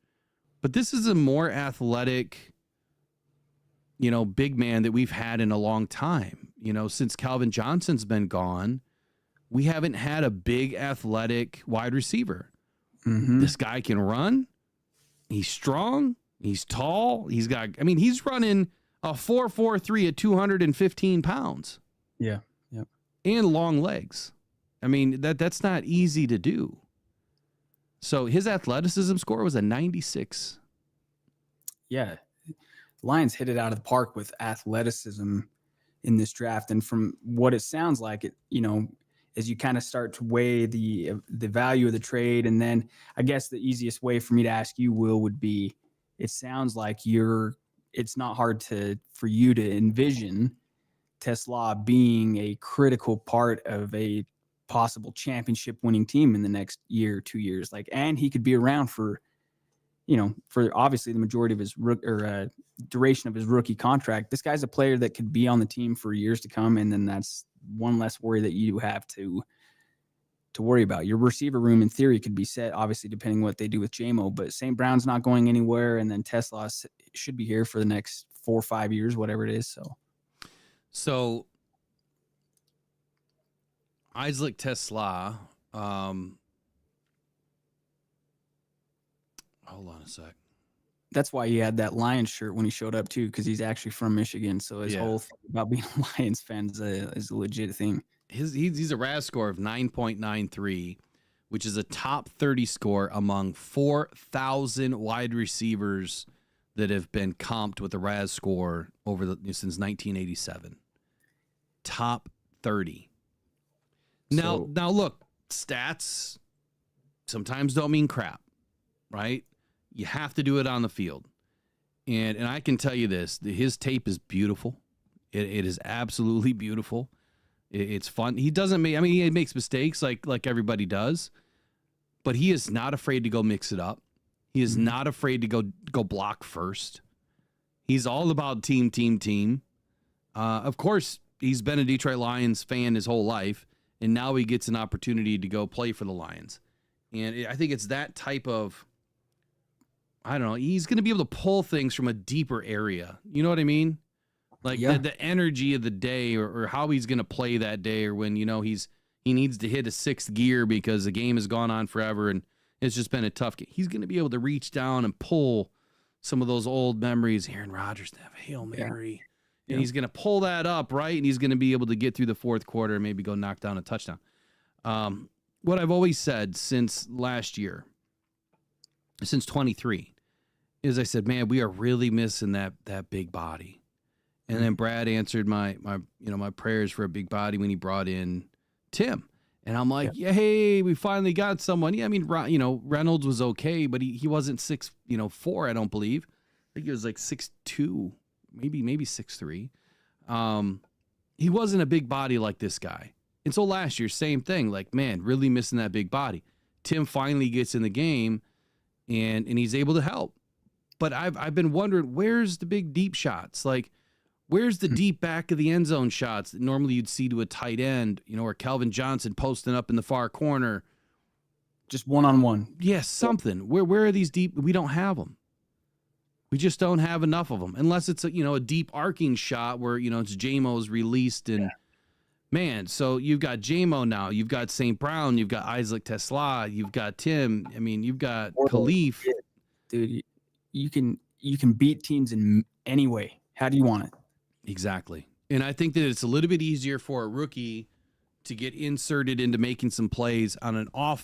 but this is a more athletic, big man that we've had in a long time. Since Calvin Johnson's been gone, we haven't had a big athletic wide receiver. Mm-hmm. This guy can run. He's strong. He's tall. He's running a 4.43 at 215 pounds. Yeah. Yep. And long legs. I mean, that's not easy to do. So his athleticism score was a 96. Yeah. Lions hit it out of the park with athleticism in this draft. And from what it sounds like, as you kind of start to weigh the value of the trade, and then I guess the easiest way for me to ask you, Will, would be, it sounds like it's not hard for you to envision TeSlaa being a critical part of a possible championship winning team in the next year or 2 years. And he could be around for obviously the majority of his duration of his rookie contract. This guy's a player that could be on the team for years to come. And then that's one less worry that you have to worry about. Your receiver room in theory could be set, obviously, depending what they do with JMO, but St. Brown's not going anywhere. And then TeSlaa should be here for the next 4 or 5 years, whatever it is. So Isaac TeSlaa, hold on a sec. That's why he had that Lions shirt when he showed up too, because he's actually from Michigan. So his whole thing about being a Lions fan is a legit thing. He's a RAS score of 9.93, which is a top 30 score among 4,000 wide receivers that have been comped with a RAS score since 1987. Top 30. Now look, stats sometimes don't mean crap, right? You have to do it on the field. And I can tell you this, his tape is beautiful. It is absolutely beautiful. It's fun. He makes mistakes like everybody does, but he is not afraid to go mix it up. He is not afraid to go block first. He's all about team. Of course, he's been a Detroit Lions fan his whole life, and now he gets an opportunity to go play for the Lions. And I think it's that type of, I don't know, he's going to be able to pull things from a deeper area. You know what I mean? The energy of the day or how he's going to play that day, or when, he needs to hit a sixth gear because the game has gone on forever and it's just been a tough game. He's going to be able to reach down and pull some of those old memories. Aaron Rodgers to have a Hail Mary. And he's going to pull that up, right? And he's going to be able to get through the fourth quarter and maybe go knock down a touchdown. What I've always said since last year, since 23, is I said, man, we are really missing that big body. And then Brad answered my prayers for a big body when he brought in Tim. And I'm like, hey, we finally got someone. Yeah, I mean, Reynolds was okay, but he wasn't 6'4", I don't believe. I think he was like 6'2", maybe 6'3". He wasn't a big body like this guy. And so last year, same thing. Like, man, really missing that big body. Tim finally gets in the game, and he's able to help. But I've been wondering, where's the big deep shots? Like, where's the deep back of the end zone shots that normally you'd see to a tight end, or Calvin Johnson posting up in the far corner? Just one-on-one. Yes, something. Where are these deep? We don't have them. We just don't have enough of them, unless it's a deep arcing shot where it's JMO's released and man. So you've got JMO now, you've got St. Brown, you've got Isaac TeSlaa, you've got Tim. I mean, you've got Khalif. Dude, you can beat teams in any way. How do you want it? Exactly. And I think that it's a little bit easier for a rookie to get inserted into making some plays on an off